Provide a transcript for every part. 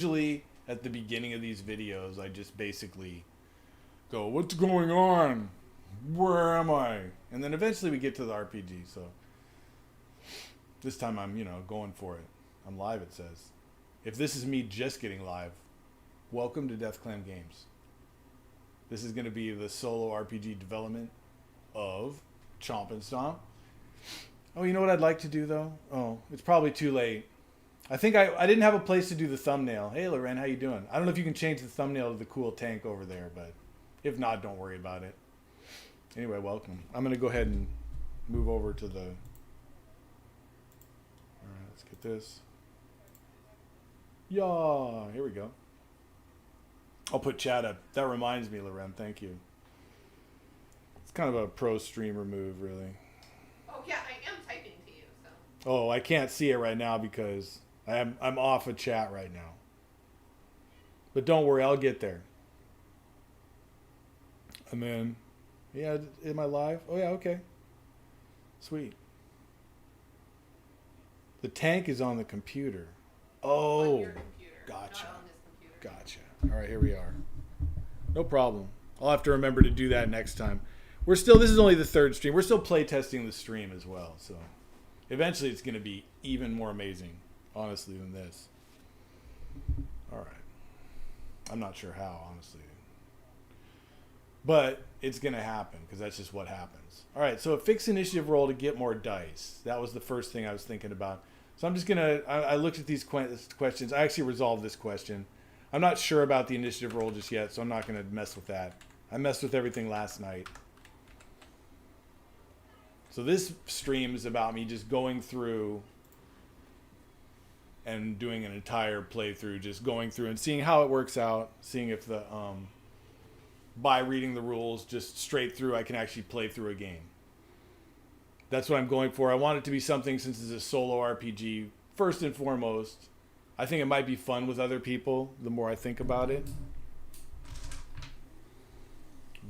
Usually at the beginning of these videos, I just basically go, what's going on? Where am I? And then eventually we get to the RPG. So this time I'm, going for it. I'm live, it says. If this is me just getting live, welcome to Death Clam Games. This is going to be the solo RPG development of Chomp N Stomp. Oh, you know what I'd like to do, though? Oh, it's probably too late. I think I didn't have a place to do the thumbnail. Hey, Loren, how you doing? I don't know if you can change the thumbnail to the cool tank over there, but if not, don't worry about it. Anyway, welcome. I'm going to go ahead and move over to the... All right, let's get this. Yeah, here we go. I'll put chat up. That reminds me, Loren. Thank you. It's kind of a pro streamer move, really. Oh, yeah, I am typing to you, so. Oh, I can't see it right now because I'm off of chat right now. But don't worry, I'll get there. And then, yeah, am I live? Oh, yeah, okay. Sweet. The tank is on the computer. Oh, On your computer, gotcha. not on this computer. Gotcha. All right, here we are. No problem. I'll have to remember to do that next time. This is only the third stream. We're still playtesting the stream as well. So eventually it's going to be even more amazing, honestly, than this. All right. I'm not sure how, honestly. But it's going to happen because that's just what happens. All right, so a fixed initiative roll to get more dice. That was the first thing I was thinking about. So I'm just going to, I looked at these questions. I actually resolved this question. I'm not sure about the initiative roll just yet, so I'm not going to mess with that. I messed with everything last night. So this stream is about me just going through and doing an entire playthrough, just going through and seeing how it works out, seeing if the by reading the rules just straight through I can actually play through a game. That's what I'm going for. I want it to be something, since it's a solo RPG, first and foremost. I think it might be fun with other people the more I think about it.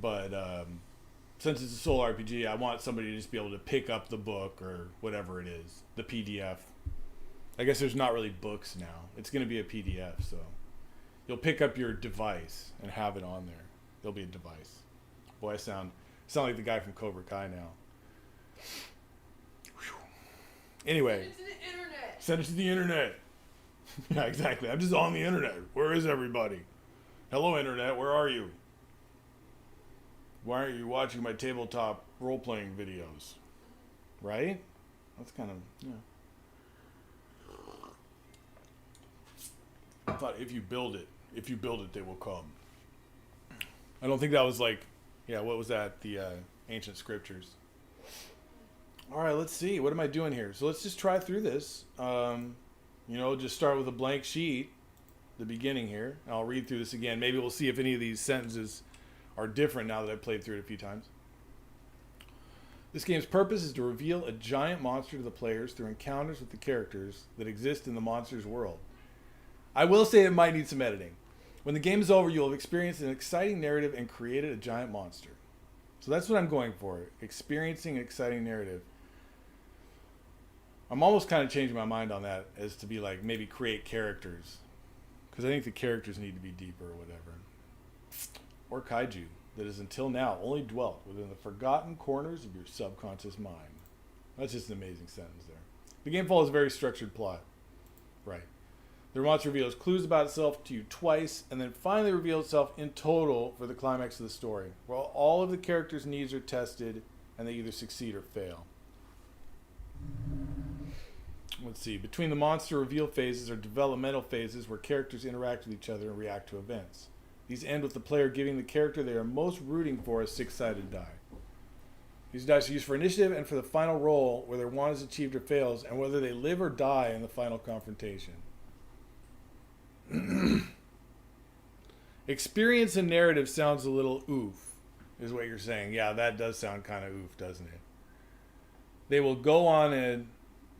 But since it's a solo RPG, I want somebody to just be able to pick up the book or whatever it is, the PDF. I guess there's not really books now. It's going to be a PDF, so you'll pick up your device and have it on there. There'll be a device. Boy, I sound like the guy from Cobra Kai now. Whew. Anyway. Send it to the internet. Send it to the internet. Yeah, exactly. I'm just on the internet. Where is everybody? Hello, internet. Where are you? Why aren't you watching my tabletop role-playing videos? Right? That's kind of, yeah. I thought if you build it, they will come. I don't think that was like, yeah, what was that? The ancient scriptures. All right, let's see. What am I doing here? So let's just try through this. Just start with a blank sheet, the beginning here. And I'll read through this again. Maybe we'll see if any of these sentences are different now that I've played through it a few times. This game's purpose is to reveal a giant monster to the players through encounters with the characters that exist in the monster's world. I will say it might need some editing. When the game is over, you'll have experienced an exciting narrative and created a giant monster. So that's what I'm going for. Experiencing an exciting narrative. I'm almost kind of changing my mind on that as to be like maybe create characters. Because I think the characters need to be deeper or whatever. Or kaiju that has until now only dwelt within the forgotten corners of your subconscious mind. That's just an amazing sentence there. The game follows a very structured plot. Right. The monster reveals clues about itself to you twice, and then finally reveals itself in total for the climax of the story, where all of the characters' needs are tested, and they either succeed or fail. Let's see. Between the monster reveal phases are developmental phases where characters interact with each other and react to events. These end with the player giving the character they are most rooting for a six-sided die. These dice are used for initiative and for the final roll, where their want is achieved or fails, and whether they live or die in the final confrontation. Experience and narrative sounds a little oof, is what you're saying. Yeah, that does sound kind of oof, doesn't it? They will go on and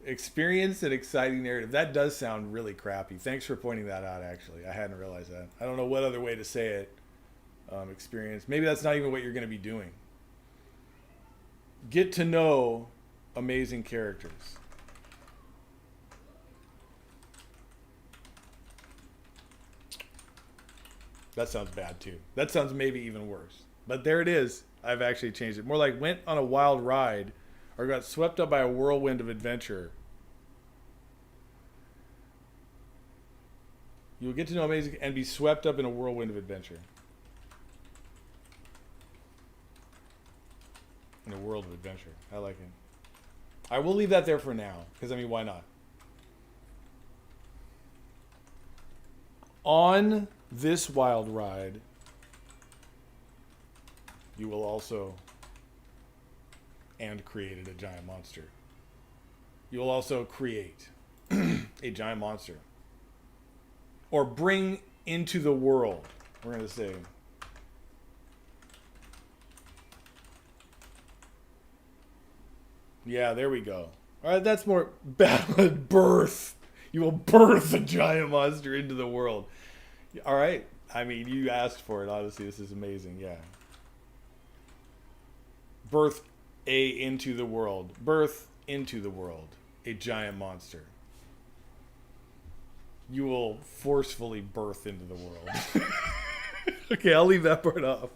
experience an exciting narrative. That does sound really crappy. Thanks for pointing that out, actually. I hadn't realized that. I don't know what other way to say it. Experience. Maybe that's not even what you're going to be doing. Get to know amazing characters. That sounds bad too. That sounds maybe even worse. But there it is. I've actually changed it. More like went on a wild ride or got swept up by a whirlwind of adventure. You will get to know amazing and be swept up in a whirlwind of adventure. In a world of adventure. I like it. I will leave that there for now. Because, I mean, why not? On this wild ride, you will also and created a giant monster. You will also create a giant monster. Or bring into the world. We're going to say. Yeah, there we go. All right, that's more ballad birth. You will birth a giant monster into the world. All right. I mean, you asked for it. Honestly, this is amazing. Yeah. Birth a into the world. Birth into the world. A giant monster. You will forcefully birth into the world. Okay, I'll leave that part off.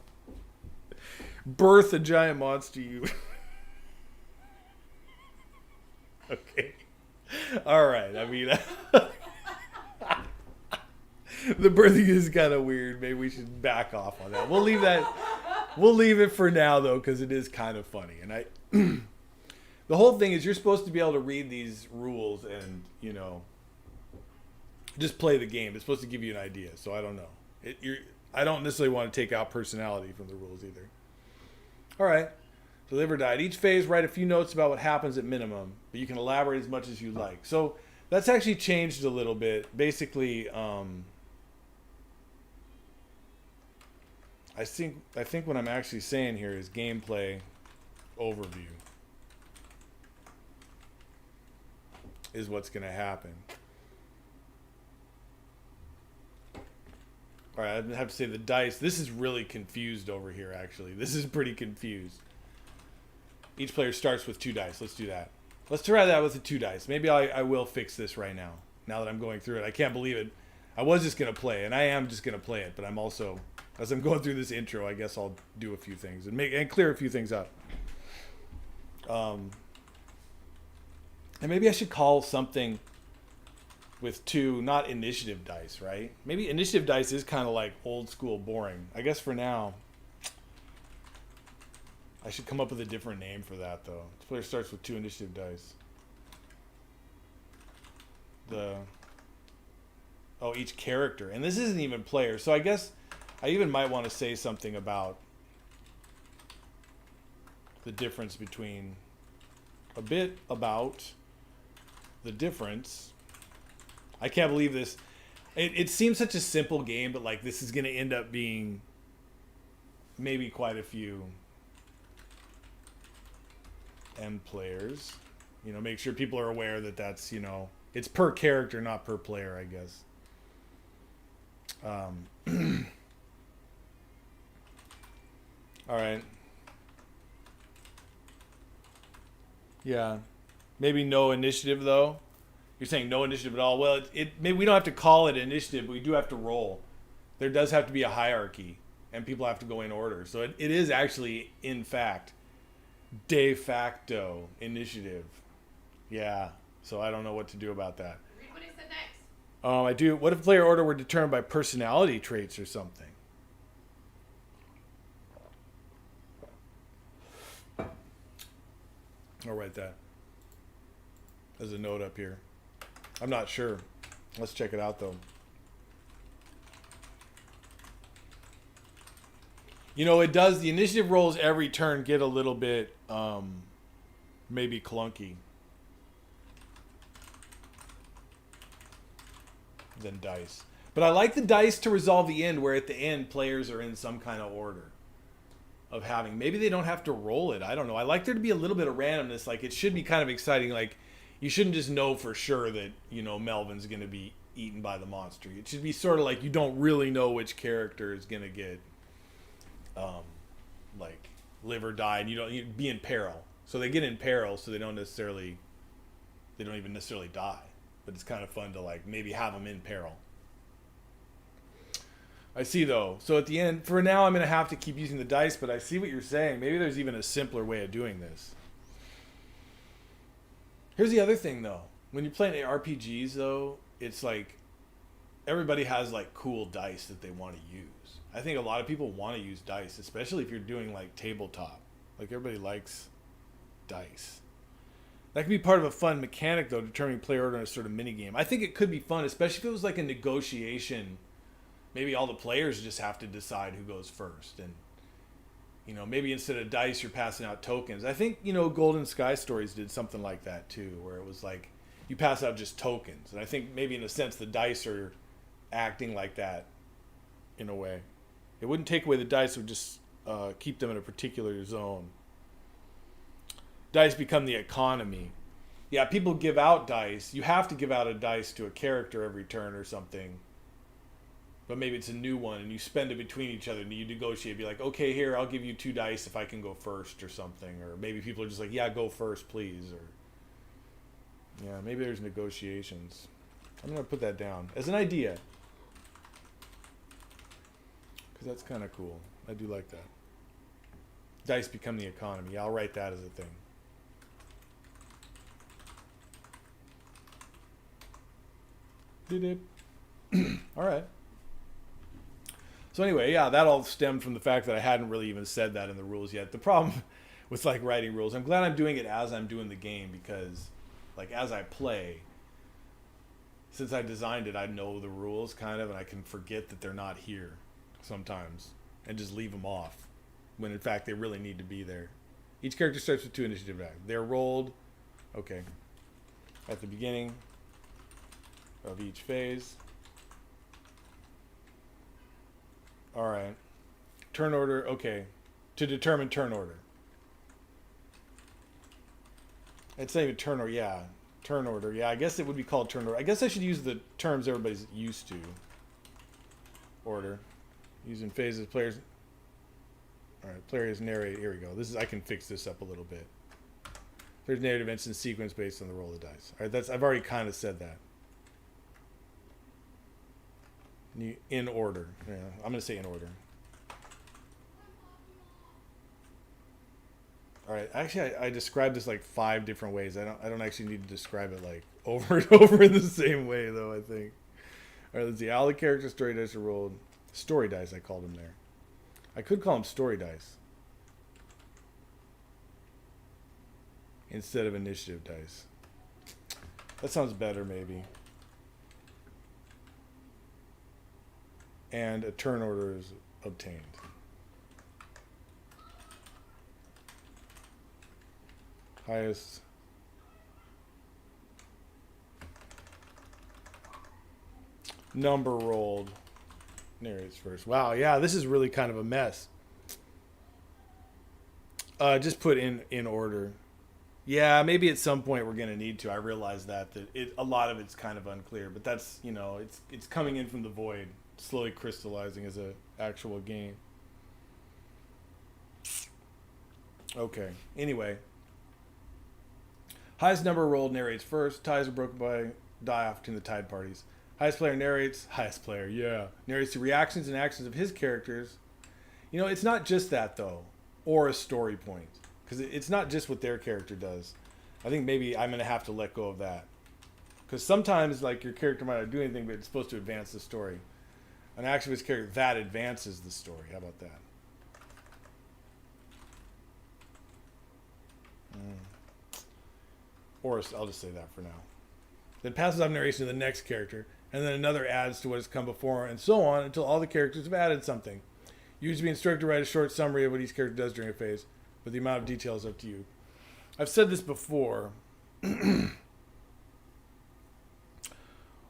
Birth a giant monster. You. Okay. All right. I mean, the birthing is kind of weird. Maybe we should back off on that. We'll leave that. We'll leave it for now, though, because it is kind of funny. And I, the whole thing is you're supposed to be able to read these rules and, you know, just play the game. It's supposed to give you an idea. So I don't know. I don't necessarily want to take out personality from the rules either. All right. So live or die. At each phase, write a few notes about what happens at minimum, but you can elaborate as much as you like. So that's actually changed a little bit. Basically, I think what I'm actually saying here is gameplay overview is what's going to happen. All right, I have to say the dice. This is really confused over here, actually. This is pretty confused. Each player starts with 2 dice. Let's do that. Let's try that with the 2 dice. Maybe I will fix this right now. Now that I'm going through it. I can't believe it. I was just going to play, and I am just going to play it. But I'm also, as I'm going through this intro, I guess I'll do a few things and clear a few things up. And maybe I should call something with 2, not initiative dice, right? Maybe initiative dice is kind of like old school boring. I guess for now, I should come up with a different name for that, though. This player starts with 2 initiative dice. Each character. And this isn't even player. So I guess I even might want to say something about the difference between... A bit about the difference. I can't believe this. It seems such a simple game, but like this is going to end up being maybe quite a few M players. You know, make sure people are aware that that's, you know, it's per character, not per player, I guess. All right. Yeah. Maybe no initiative, though. You're saying no initiative at all. Well, maybe we don't have to call it initiative, but we do have to roll. There does have to be a hierarchy, and people have to go in order. So it is actually, in fact, de facto initiative. Yeah. So I don't know what to do about that. Read what he said next. I do. What if player order were determined by personality traits or something? I'll write that as a note up here. I'm not sure. Let's check it out, though. You know, it does. The initiative rolls every turn get a little bit maybe clunky than dice. But I like the dice to resolve the end, where at the end players are in some kind of order of having. Maybe they don't have to roll it. I don't know. I like there to be a little bit of randomness. Like, it should be kind of exciting. Like, you shouldn't just know for sure that, you know, Melvin's going to be eaten by the monster. It should be sort of like you don't really know which character is going to get, like, live or die. And you'd be in peril. So they get in peril, so they don't even necessarily die. But it's kind of fun to, like, maybe have them in peril. I see though. So at the end, for now, I'm gonna have to keep using the dice. But I see what you're saying. Maybe there's even a simpler way of doing this. Here's the other thing though. When you're playing RPGs though, it's like everybody has like cool dice that they want to use. I think a lot of people want to use dice, especially if you're doing like tabletop. Like everybody likes dice. That could be part of a fun mechanic though, determining player order in a sort of mini game. I think it could be fun, especially if it was like a negotiation. Maybe all the players just have to decide who goes first, and maybe instead of dice, you're passing out tokens. I think Golden Sky Stories did something like that too, where it was like you pass out just tokens, and I think maybe in a sense the dice are acting like that in a way. It wouldn't take away the dice; it would just keep them in a particular zone. Dice become the economy. Yeah, people give out dice. You have to give out a dice to a character every turn or something. But maybe it's a new one and you spend it between each other and you negotiate. Be like, okay, here, I'll give you 2 dice if I can go first or something. Or maybe people are just like, yeah, go first, please. Or yeah, maybe there's negotiations. I'm going to put that down as an idea. Because that's kind of cool. I do like that. Dice become the economy. Yeah, I'll write that as a thing. Did it. All right. So anyway, yeah, that all stemmed from the fact that I hadn't really even said that in the rules yet. The problem with like writing rules, I'm glad I'm doing it as I'm doing the game, because like as I play, since I designed it, I know the rules kind of, and I can forget that they're not here sometimes and just leave them off when in fact they really need to be there. Each character starts with 2 initiative dice. They're rolled, okay, at the beginning of each phase. All right. Turn order, okay. To determine turn order. It's not even turn order, yeah. Turn order, yeah. I guess it would be called turn order. I guess I should use the terms everybody's used to. Order. Using phases, players. All right, players narrate. Here we go. I can fix this up a little bit. There's narrative events in sequence based on the roll of the dice. All right, I've already kind of said that. In order. Yeah, I'm going to say in order. All right. Actually, I described this like 5 different ways. I don't actually need to describe it like over and over in the same way, though, I think. All right, let's see. All the character story dice are rolled. Story dice, I called them there. I could call them story dice instead of initiative dice. That sounds better, maybe. And a turn order is obtained. Highest. Number rolled. Narrates first. Wow, yeah, this is really kind of a mess. Just put in order. Yeah, maybe at some point we're gonna need to. I realize that a lot of it's kind of unclear, but that's it's coming in from the void, slowly crystallizing as a actual game. Okay. Anyway, highest number rolled narrates first. Ties are broken by die off between the tied parties. Highest player narrates. Highest player, yeah, narrates the reactions and actions of his characters. It's not just that though, or a story point, because it's not just what their character does. I think maybe I'm gonna have to let go of that, because sometimes like your character might not do anything, but it's supposed to advance the story. An action of his character that advances the story. How about that? Or I'll just say that for now. Then passes off narration to the next character, and then another adds to what has come before, and so on until all the characters have added something. You usually be instructed to write a short summary of what each character does during a phase, but the amount of detail is up to you. I've said this before. What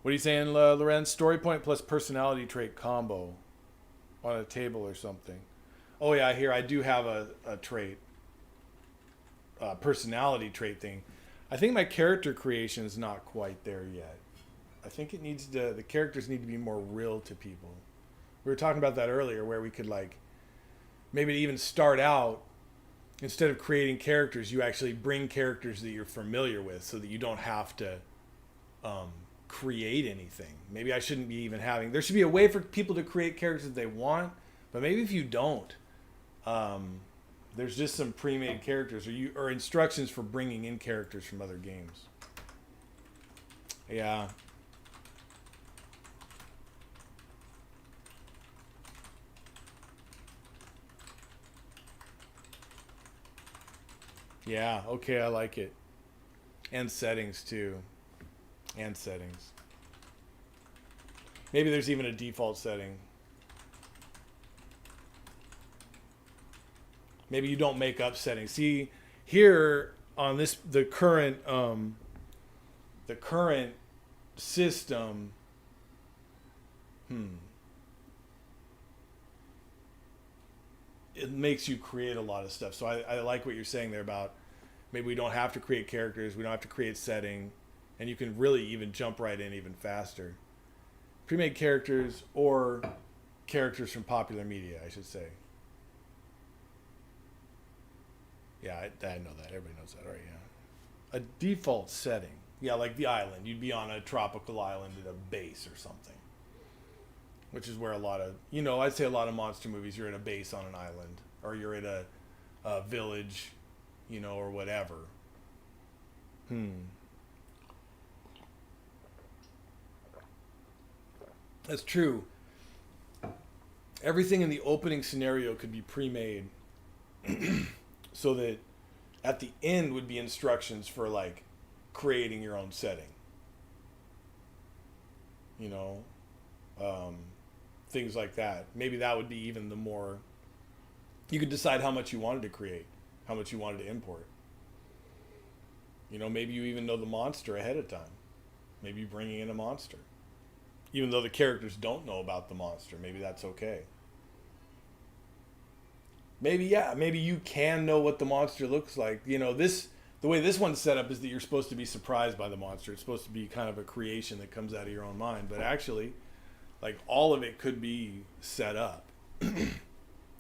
are you saying, Lorenz? Story point plus personality trait combo on a table or something. Oh yeah, here I do have a trait, personality trait thing. I think my character creation is not quite there yet. I think the characters need to be more real to people. We were talking about that earlier, where we could like maybe even start out, instead of creating characters, you actually bring characters that you're familiar with, so that you don't have to create anything. Maybe I shouldn't be even having. There should be a way for people to create characters that they want, but maybe if you don't, there's just some pre-made characters or instructions for bringing in characters from other games. Yeah. Yeah, okay, I like it. And settings too. And settings. Maybe there's even a default setting. Maybe you don't make up settings. See, here on this the current system, it makes you create a lot of stuff. So I like what you're saying there about maybe we don't have to create characters, we don't have to create setting, and you can really even jump right in even faster. Pre-made characters or characters from popular media, I should say. Yeah, I know that. Everybody knows that, right? Yeah. A default setting. Yeah, like the island. You'd be on a tropical island at a base or something. Which is where a lot of, I'd say a lot of monster movies, you're at a base on an island. Or you're at a village, or whatever. That's true. Everything in the opening scenario could be pre-made. So that at the end would be instructions for like creating your own setting. Things like that. Maybe that would be even the more, you could decide how much you wanted to create, how much you wanted to import. Maybe you even know the monster ahead of time. Maybe you're bringing in a monster. Even though the characters don't know about the monster, maybe that's okay. Maybe you can know what the monster looks like. The way this one's set up is that you're supposed to be surprised by the monster. It's supposed to be kind of a creation that comes out of your own mind. But actually, like, all of it could be set up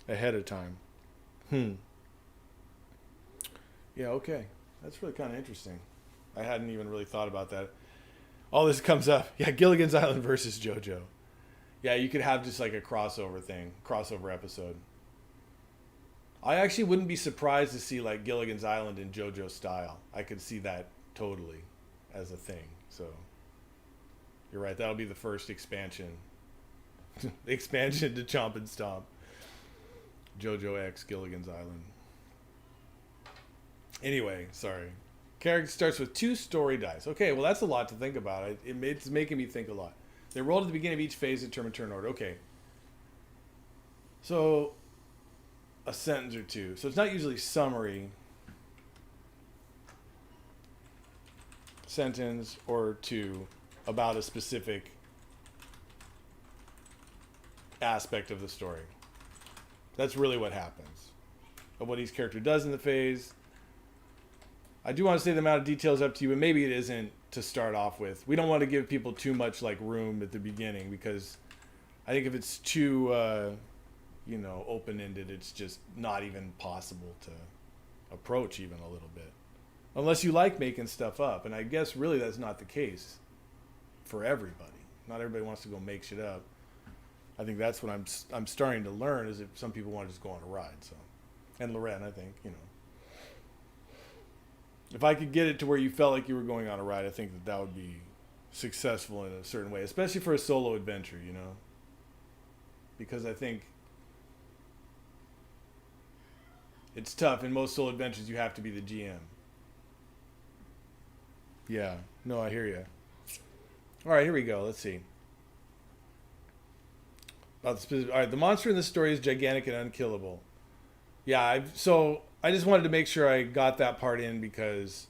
ahead of time. Yeah, okay. That's really kind of interesting. I hadn't even really thought about that. All this comes up. Yeah, Gilligan's Island versus JoJo. Yeah, you could have just like a crossover episode. I actually wouldn't be surprised to see like Gilligan's Island in JoJo style. I could see that totally as a thing. So you're right. That'll be the first expansion. The expansion to Chomp and Stomp. JoJo X Gilligan's Island. Anyway, sorry. Character starts with 2 story dice. Okay, well that's a lot to think about. It's making me think a lot. They rolled at the beginning of each phase to determine turn order. Okay. So a sentence or two. So it's not usually summary. Sentence or two about a specific aspect of the story. That's really what happens. Of what each character does in the phase. I do want to say the amount of detail is up to you, but maybe it isn't to start off with. We don't want to give people too much like room at the beginning, because I think if it's too open-ended, it's just not even possible to approach even a little bit. Unless you like making stuff up. And I guess really that's not the case for everybody. Not everybody wants to go make shit up. I think that's what I'm starting to learn, is that some people want to just go on a ride. So, and Loren, I think, if I could get it to where you felt like you were going on a ride, I think that would be successful in a certain way, especially for a solo adventure, because I think it's tough. In most solo adventures, you have to be the GM. Yeah. No, I hear you. All right, here we go. Let's see. All right, the monster in this story is gigantic and unkillable. Yeah, so I just wanted to make sure I got that part in, because,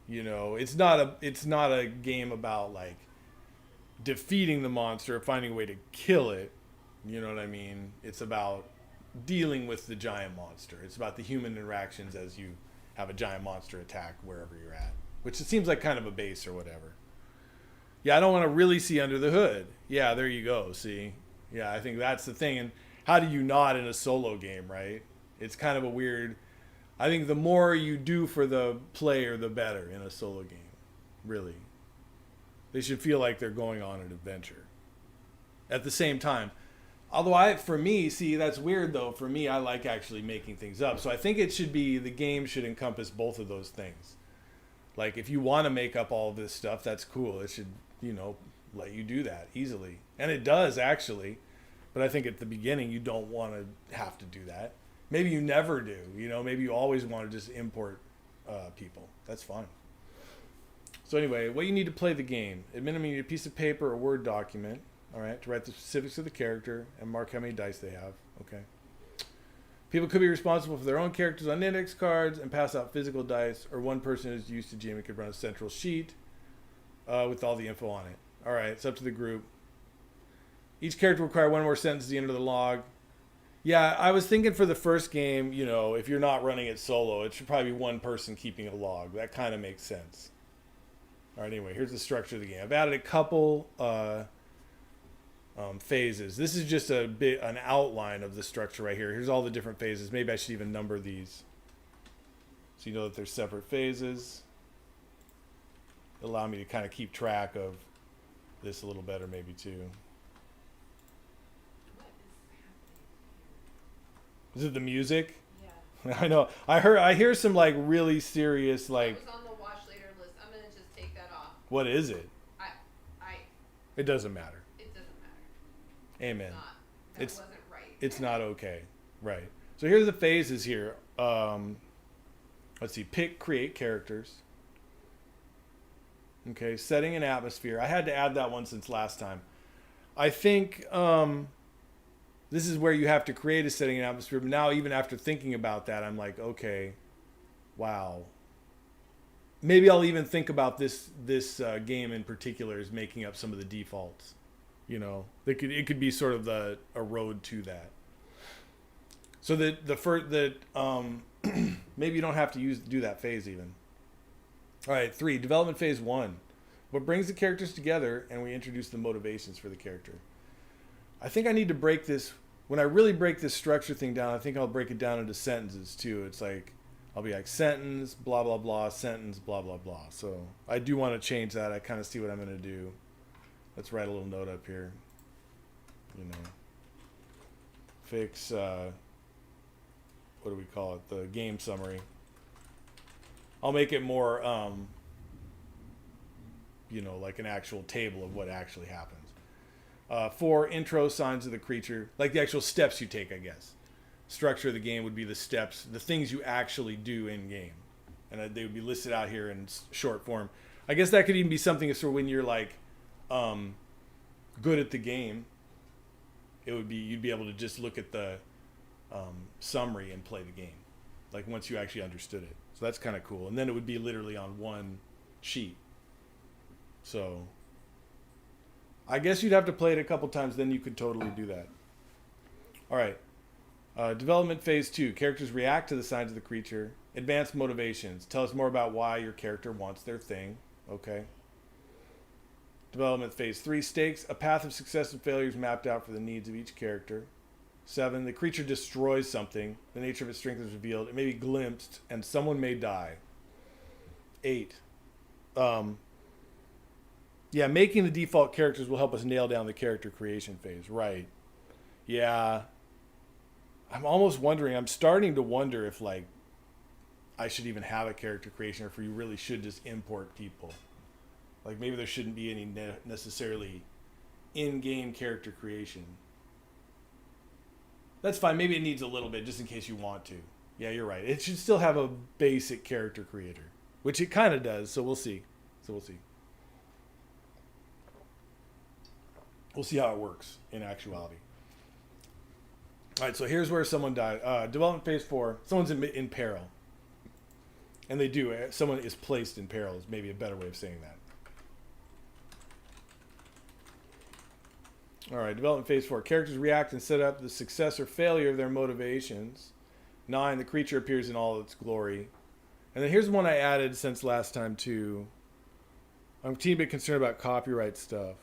it's not a game about like defeating the monster or finding a way to kill it. You know what I mean? It's about dealing with the giant monster. It's about the human interactions as you have a giant monster attack wherever you're at, which it seems like kind of a base or whatever. Yeah, I don't want to really see under the hood. Yeah, there you go. See? Yeah, I think that's the thing. And how do you not in a solo game, right? It's kind of a weird... I think the more you do for the player, the better in a solo game. Really. They should feel like they're going on an adventure. At the same time, although for me, see, that's weird though. For me, I like actually making things up. So I think it should be, the game should encompass both of those things. Like if you want to make up all of this stuff, that's cool. It should, let you do that easily. And it does actually. But I think at the beginning, you don't want to have to do that. Maybe you never do, maybe you always want to just import people. That's fine. So anyway, what you need to play the game. At minimum, you need a piece of paper or Word document, all right, to write the specifics of the character and mark how many dice they have, okay. People could be responsible for their own characters on index cards and pass out physical dice, or one person who's used to GMing could run a central sheet with all the info on it. All right, it's up to the group. Each character will require one more sentence at the end of the log. Yeah, I was thinking for the first game, if you're not running it solo, it should probably be one person keeping a log. That kind of makes sense. All right, anyway, here's the structure of the game. I've added a couple phases. This is just an outline of the structure right here. Here's all the different phases. Maybe I should even number these so you know that there's separate phases. Allow me to kind of keep track of this a little better maybe too. Is it the music? Yeah. I know. I hear some like really serious like. It was on the watch later list. I'm gonna just take that off. What is it? It doesn't matter. It doesn't matter. Amen. That wasn't right. It's not okay. Right. So here's the phases here. Let's see. Pick, create characters. Okay. Setting an atmosphere. I had to add that one since last time. I think this is where you have to create a setting and atmosphere. But now, even after thinking about that, I'm like, okay, wow. Maybe I'll even think about this game in particular as making up some of the defaults. It could be sort of a road to that. So maybe you don't have to do that phase even. All right, 3, development phase 1. What brings the characters together, and we introduce the motivations for the character. I think I need to break this. When I really break this structure thing down, I think I'll break it down into sentences too. It's like, I'll be like sentence, blah, blah, blah, sentence, blah, blah, blah. So I do want to change that. I kind of see what I'm going to do. Let's write a little note up here. Fix, what do we call it? The game summary. I'll make it more, like an actual table of what actually happens. 4, intro signs of the creature, like the actual steps you take, I guess. Structure of the game would be the steps, the things you actually do in game, and they would be listed out here in short form. I guess that could even be something for when you're like good at the game. You'd be able to just look at the summary and play the game, like once you actually understood it. So that's kind of cool. And then it would be literally on one sheet. So I guess you'd have to play it a couple times, then you could totally do that. All right. Development phase 2. Characters react to the signs of the creature. Advanced motivations. Tell us more about why your character wants their thing. Okay. Development phase 3. Stakes. A path of success and failure is mapped out for the needs of each character. 7. The creature destroys something. The nature of its strength is revealed. It may be glimpsed, and someone may die. 8. Yeah, making the default characters will help us nail down the character creation phase. Right. Yeah. I'm almost wondering, I'm starting to wonder if, like, I should even have a character creation, or if we really should just import people. Like, maybe there shouldn't be any necessarily in-game character creation. That's fine. Maybe it needs a little bit, just in case you want to. Yeah, you're right. It should still have a basic character creator, which it kind of does, so we'll see. We'll see how it works in actuality. All right, so here's where someone died. Development phase 4. Someone's in peril. And they do. Someone is placed in peril is maybe a better way of saying that. All right, development phase 4. Characters react and set up the success or failure of their motivations. 9. The creature appears in all its glory. And then here's one I added since last time too. I'm a teeny bit concerned about copyright stuff.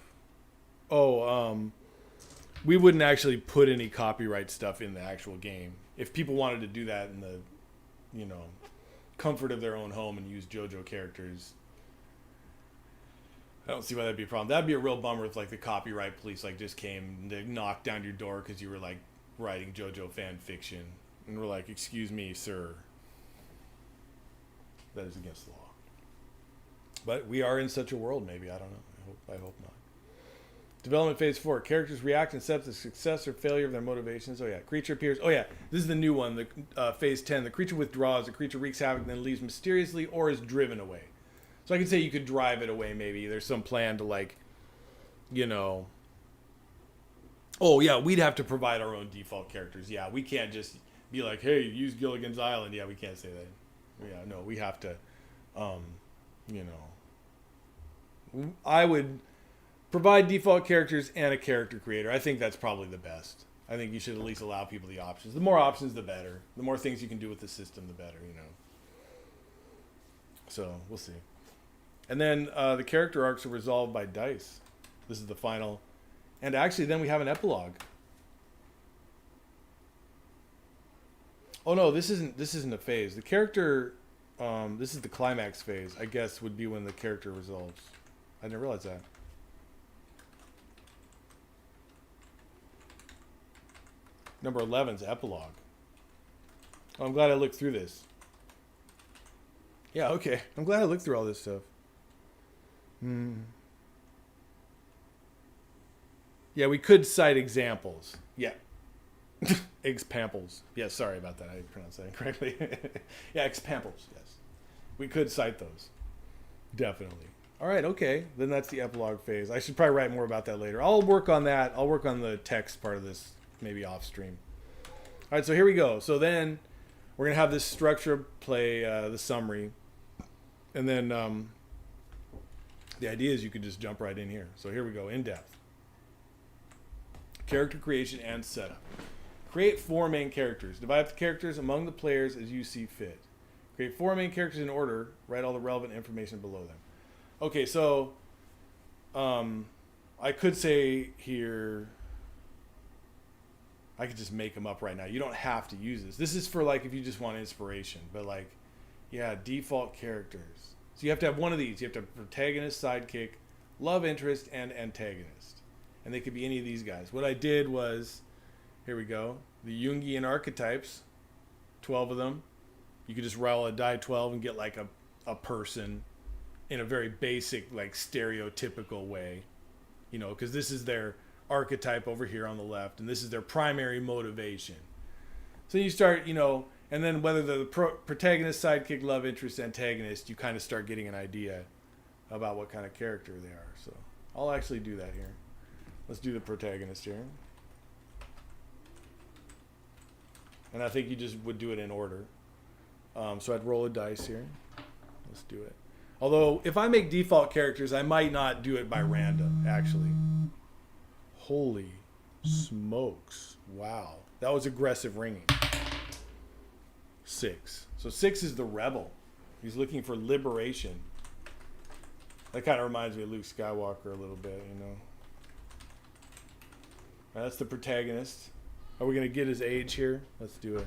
We wouldn't actually put any copyright stuff in the actual game. If people wanted to do that in the, comfort of their own home and use JoJo characters, I don't see why that'd be a problem. That'd be a real bummer if like the copyright police like just came and they knocked down your door because you were like writing JoJo fan fiction, and we're like, "Excuse me, sir, that is against the law." But we are in such a world. Maybe, I don't know. I hope not. Development phase 4. Characters react and accept the success or failure of their motivations. Oh yeah, creature appears. Oh yeah, this is the new one. The phase 10. The creature withdraws. The creature wreaks havoc, then leaves mysteriously or is driven away. So I could say you could drive it away. Maybe there's some plan to like, you know. Oh yeah, we'd have to provide our own default characters. Yeah, we can't just be like, hey, use Gilligan's Island. Yeah, we can't say that. Yeah, no, we have to. You know, I would provide default characters and a character creator. I think that's probably the best. I think you should at least allow people the options. The more options, the better. The more things you can do with the system, the better, you know. So, we'll see. And then the character arcs are resolved by dice. This is the final. And actually, then we have an epilogue. Oh no, this isn't a phase. The character, this is the climax phase, I guess, would be when the character resolves. I didn't realize that. Number 11 is epilogue. Oh, I'm glad I looked through this. Yeah, okay. I'm glad I looked through all this stuff. Yeah, we could cite examples. Yeah. Examples. Yeah, sorry about that. I pronounced that incorrectly. Yeah, examples. Yes. We could cite those. Definitely. All right, okay. Then that's the epilogue phase. I should probably write more about that later. I'll work on that. I'll work on the text part of this maybe off stream. All right, so here we go. So then we're going to have this structure play, the summary. And then the idea is you could just jump right in here. So here we go, in depth. Character creation and setup. Create 4 main characters. Divide the characters among the players as you see fit. Create 4 main characters in order. Write all the relevant information below them. Okay, so I could say here, I could just make them up right now. You don't have to use this. This is for like if you just want inspiration. But like, yeah, default characters. So you have to have one of these. You have to have protagonist, sidekick, love interest, and antagonist. And they could be any of these guys. What I did was, here we go, the Jungian archetypes, 12 of them. You could just roll a die 12 and get like a person in a very basic, like stereotypical way. You know, because this is their archetype over here on the left, and this is their primary motivation. So you start, you know, and then whether the protagonist, sidekick, love interest, antagonist, you kind of start getting an idea about what kind of character they are. So I'll actually do that here. Let's do the protagonist here. And I think you just would do it in order. So I'd roll a dice here. Let's do it. Although, if I make default characters, I might not do it by random, actually. Holy smokes. Wow. That was aggressive ringing. 6. So 6 is the rebel. He's looking for liberation. That kind of reminds me of Luke Skywalker a little bit, you know. That's the protagonist. Are we going to get his age here? Let's do it.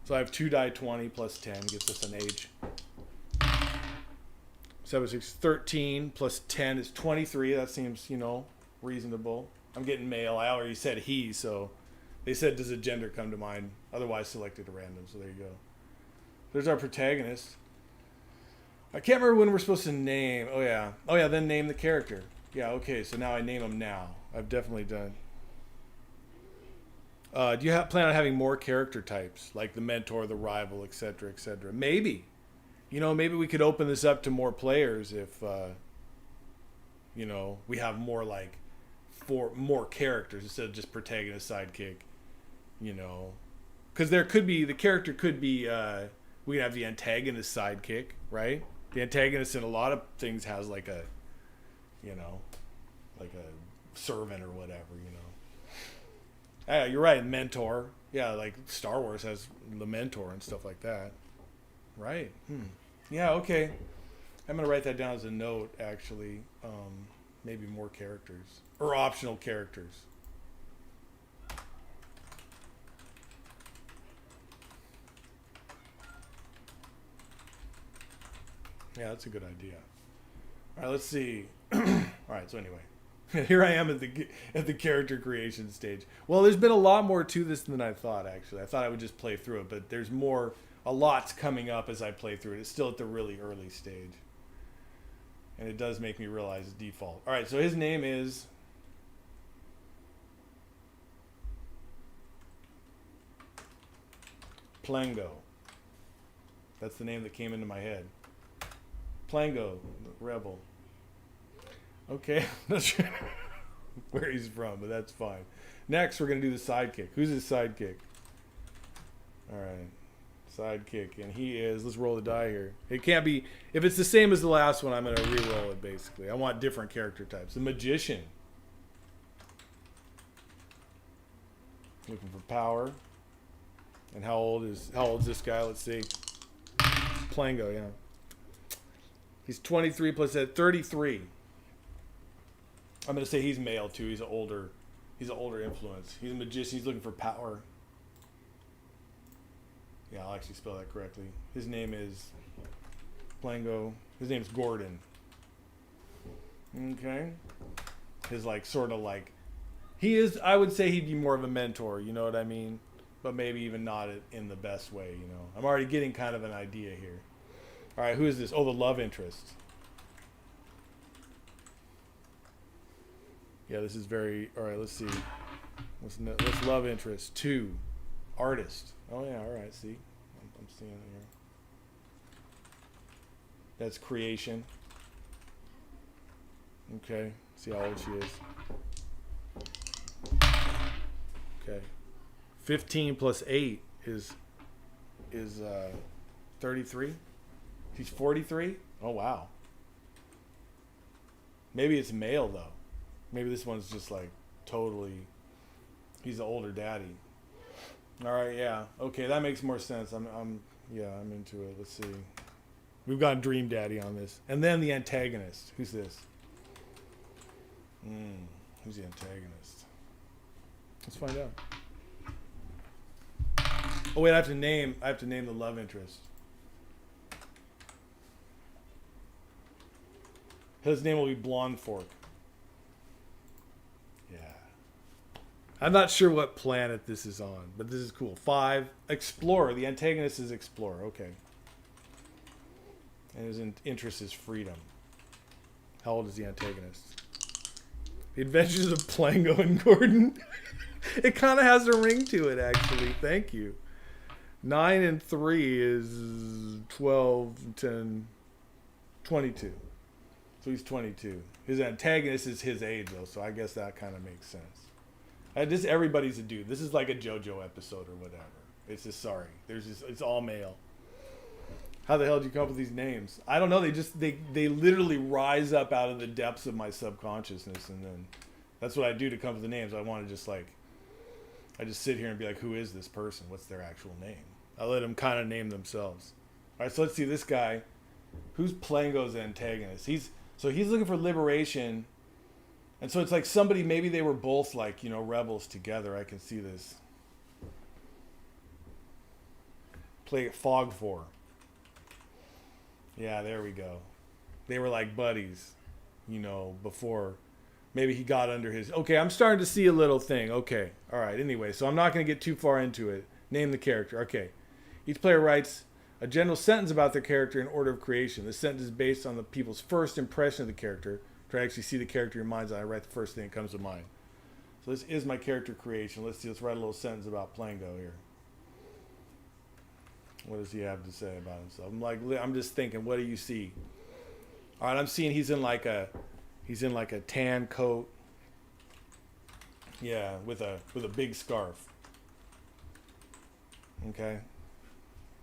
So I have 2 die 20 plus 10 gets us an age. 7, 6, 13 plus 10 is 23. That seems, you know, reasonable. I'm getting male. I already said he, so they said, does a gender come to mind? Otherwise selected at random, so there you go. There's our protagonist. I can't remember when we're supposed to name. Oh, yeah. Oh, yeah, then name the character. Yeah, okay, so now I name him now. I've definitely done. Do you plan on having more character types, like the mentor, the rival, etc., etc.? Maybe. You know, maybe we could open this up to more players if, you know, we have more, like, 4 more characters instead of just protagonist, sidekick, you know. Because there could be, the character could be, we could have the antagonist sidekick, right? The antagonist in a lot of things has, like a, you know, like a servant or whatever, you know. Yeah, you're right, mentor. Yeah, like Star Wars has the mentor and stuff like that. Right. Yeah, okay. I'm going to write that down as a note, actually. Maybe more characters. Or optional characters. Yeah, that's a good idea. All right, let's see. All right, so anyway, here I am at the character creation stage. Well, there's been a lot more to this than I thought, actually. I thought I would just play through it, but there's more, a lot's coming up as I play through it. It's still at the really early stage. And it does make me realize it's default. All right, so his name is Plango. That's the name that came into my head. Plango, Rebel. Okay, not sure where he's from, but that's fine. Next, we're going to do the sidekick. Who's his sidekick? All right, sidekick. And he is, let's roll the die here. It can't be, if it's the same as the last one, I'm going to re-roll it, basically. I want different character types. The magician. Looking for power. And how old's this guy? Let's see. Plango, yeah. He's 23 plus that, 33. I'm gonna say he's male too. He's an older influence. He's a magician. He's looking for power. Yeah, I'll actually spell that correctly. His name is Plango. His name's Gordon. Okay. His he is. I would say he'd be more of a mentor. You know what I mean? But maybe even not in the best way. You know, I'm already getting kind of an idea here. All right, who is this? Oh, the love interest. Yeah, this is very... All right, let's see. What's love interest? 2. Artist. Oh, yeah, all right, see. I'm seeing it here. That's creation. Okay, see how old she is. Okay. 15 plus 8 is 33. She's 43. Oh, wow. Maybe it's male, though. Maybe this one's just like totally, he's the older daddy. All right, yeah. Okay, that makes more sense. I'm into it. Let's see. We've got Dream Daddy on this. And then the antagonist. Who's this? Who's the antagonist? Let's find out. Oh wait, I have to name the love interest. His name will be Blonde Fork. Yeah. I'm not sure what planet this is on, but this is cool. 5, Explorer. The antagonist is Explorer. Okay. And his interest is freedom. How old is the antagonist? The Adventures of Plango and Gordon. It kind of has a ring to it, actually. Thank you. 9 and 3 is 12, 10, 22. So he's 22. His antagonist is his age, though, so I guess that kind of makes sense. Everybody's a dude. This is like a JoJo episode or whatever. It's just, sorry. It's all male. How the hell did you come up with these names? I don't know. They literally rise up out of the depths of my subconsciousness, and then that's what I do to come up with the names. I want to I just sit here and be like, who is this person? What's their actual name? I let them kind of name themselves. All right, so let's see this guy. Who's Plango's antagonist? He's looking for liberation. And so it's like somebody, maybe they were both like, rebels together. I can see this. Play Fog 4. Yeah, there we go. They were like buddies, before. Maybe he got under his... Okay, I'm starting to see a little thing. Okay, all right. Anyway, so I'm not going to get too far into it. Name the character. Okay. Each player writes a general sentence about their character in order of creation. This sentence is based on the people's first impression of the character. Try to actually see the character in your mind's eye. I write the first thing that comes to mind. So this is my character creation. Let's write a little sentence about Plango here. What does he have to say about himself? I'm just thinking, what do you see? All right, I'm seeing he's in like a tan coat. Yeah, with a big scarf. Okay.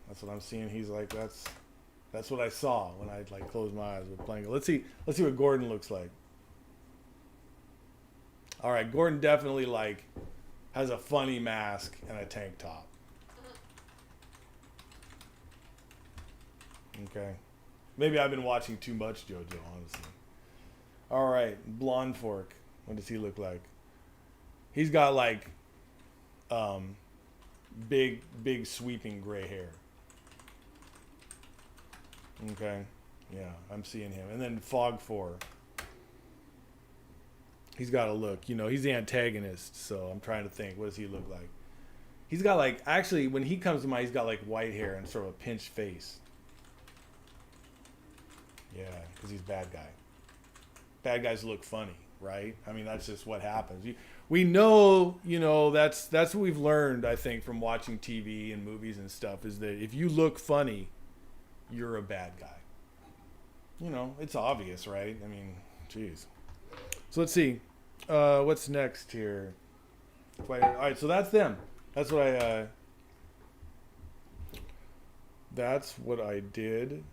That's what I'm seeing. He's like, that's what I saw when I closed my eyes with Plango. Let's see what Gordon looks like. All right, Gordon definitely has a funny mask and a tank top. Okay. Maybe I've been watching too much JoJo, honestly. All right, Blonde Fork. What does he look like? He's got big sweeping gray hair. Okay. Yeah, I'm seeing him. And then Fog 4. He's got a look. You know, he's the antagonist, so I'm trying to think. What does he look like? He's got like, actually, when he comes to mind, he's got like white hair and sort of a pinched face. Yeah, because he's a bad guy. Bad guys look funny, right? I mean, that's just what happens. We know, you know, that's what we've learned, I think, from watching TV and movies and stuff, is that if you look funny, you're a bad guy. You know, it's obvious, right? I mean, geez. So let's see. What's next here? All right, so that's them. That's what I did.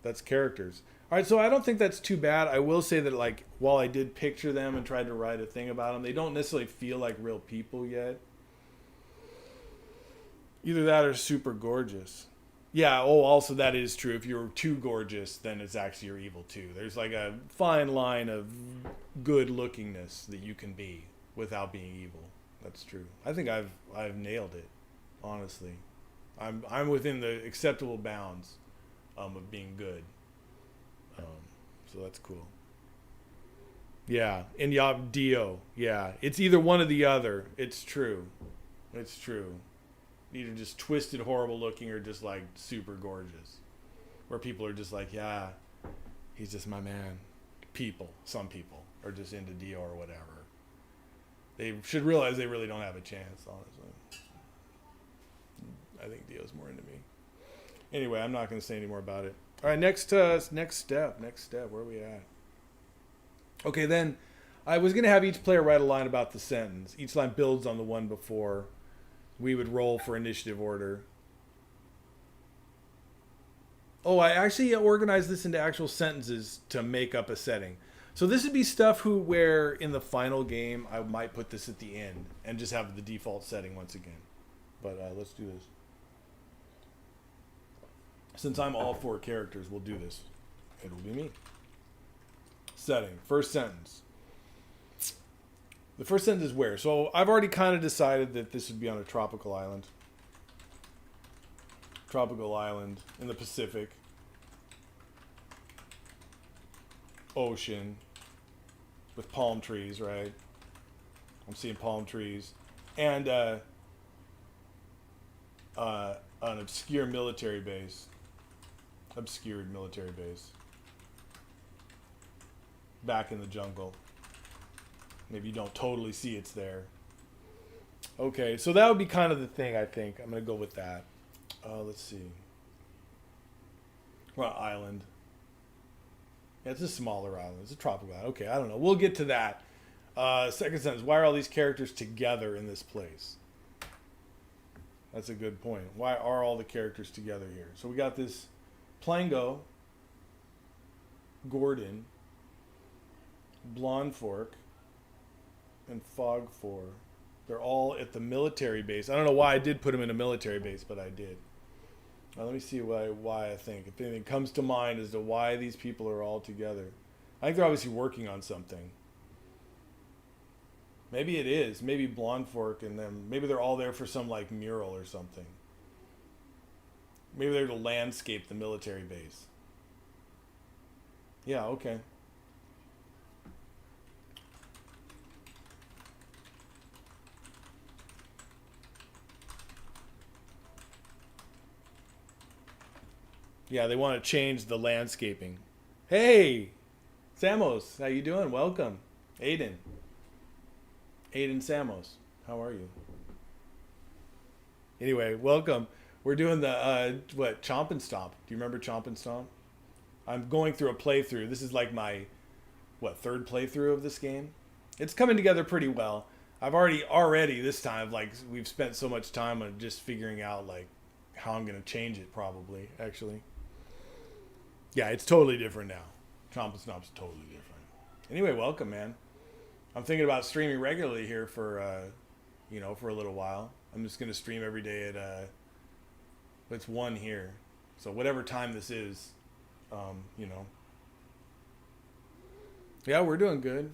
That's characters. All right, so I don't think that's too bad. I will say that, like, while I did picture them and tried to write a thing about them, they don't necessarily feel like real people yet. Either that or super gorgeous. Yeah, also that is true. If you're too gorgeous, then it's actually you're evil too. There's like a fine line of good lookingness that you can be without being evil. That's true. I think I've nailed it, honestly. I'm within the acceptable bounds of being good. So that's cool. Yeah, and Dio. Yeah, it's either one or the other. It's true. It's true. Either just twisted, horrible looking, or just like super gorgeous. Where people are just like, yeah, he's just my man. Some people are just into Dio or whatever. They should realize they really don't have a chance, honestly. I think Dio's more into me. Anyway, I'm not going to say any more about it. All right, next step. Where are we at? Okay, then I was going to have each player write a line about the sentence. Each line builds on the one before. We would roll for initiative order. Oh, I actually organized this into actual sentences to make up a setting. So this would be stuff where in the final game I might put this at the end and just have the default setting once again. But let's do this. Since I'm all four characters, we'll do this. It'll be me. Setting. First sentence. The first sentence is where? So I've already kind of decided that this would be on a tropical island. Tropical island in the Pacific. Ocean. With palm trees, right? I'm seeing palm trees. And an obscured military base. Back in the jungle. Maybe you don't totally see it's there. Okay, so that would be kind of the thing, I think. I'm going to go with that. Let's see. We're on an island. Yeah, it's a smaller island. It's a tropical island. Okay, I don't know. We'll get to that. Second sentence. Why are all these characters together in this place? That's a good point. Why are all the characters together here? So we got this Plango, Gordon, Blonde Fork, and Fog 4. They're all at the military base. I don't know why I did put them in a military base, but I did. Now let me see why I think. If anything comes to mind as to why these people are all together. I think they're obviously working on something. Maybe it is. Maybe Blonde Fork and them. Maybe they're all there for some like mural or something. Maybe they're to landscape the military base. Yeah, okay. Yeah, they want to change the landscaping. Hey, Samos, how you doing? Welcome. Aiden Samos, how are you? Anyway, welcome. We're doing the, Chomp N Stomp. Do you remember Chomp N Stomp? I'm going through a playthrough. This is like my, third playthrough of this game? It's coming together pretty well. I've already this time, like, we've spent so much time on just figuring out, like, how I'm going to change it probably, actually. Yeah, it's totally different now. Chomp N Stomp's totally different. Anyway, welcome, man. I'm thinking about streaming regularly here for, for a little while. I'm just going to stream every day at, it's 1 here. So whatever time this is, Yeah, we're doing good.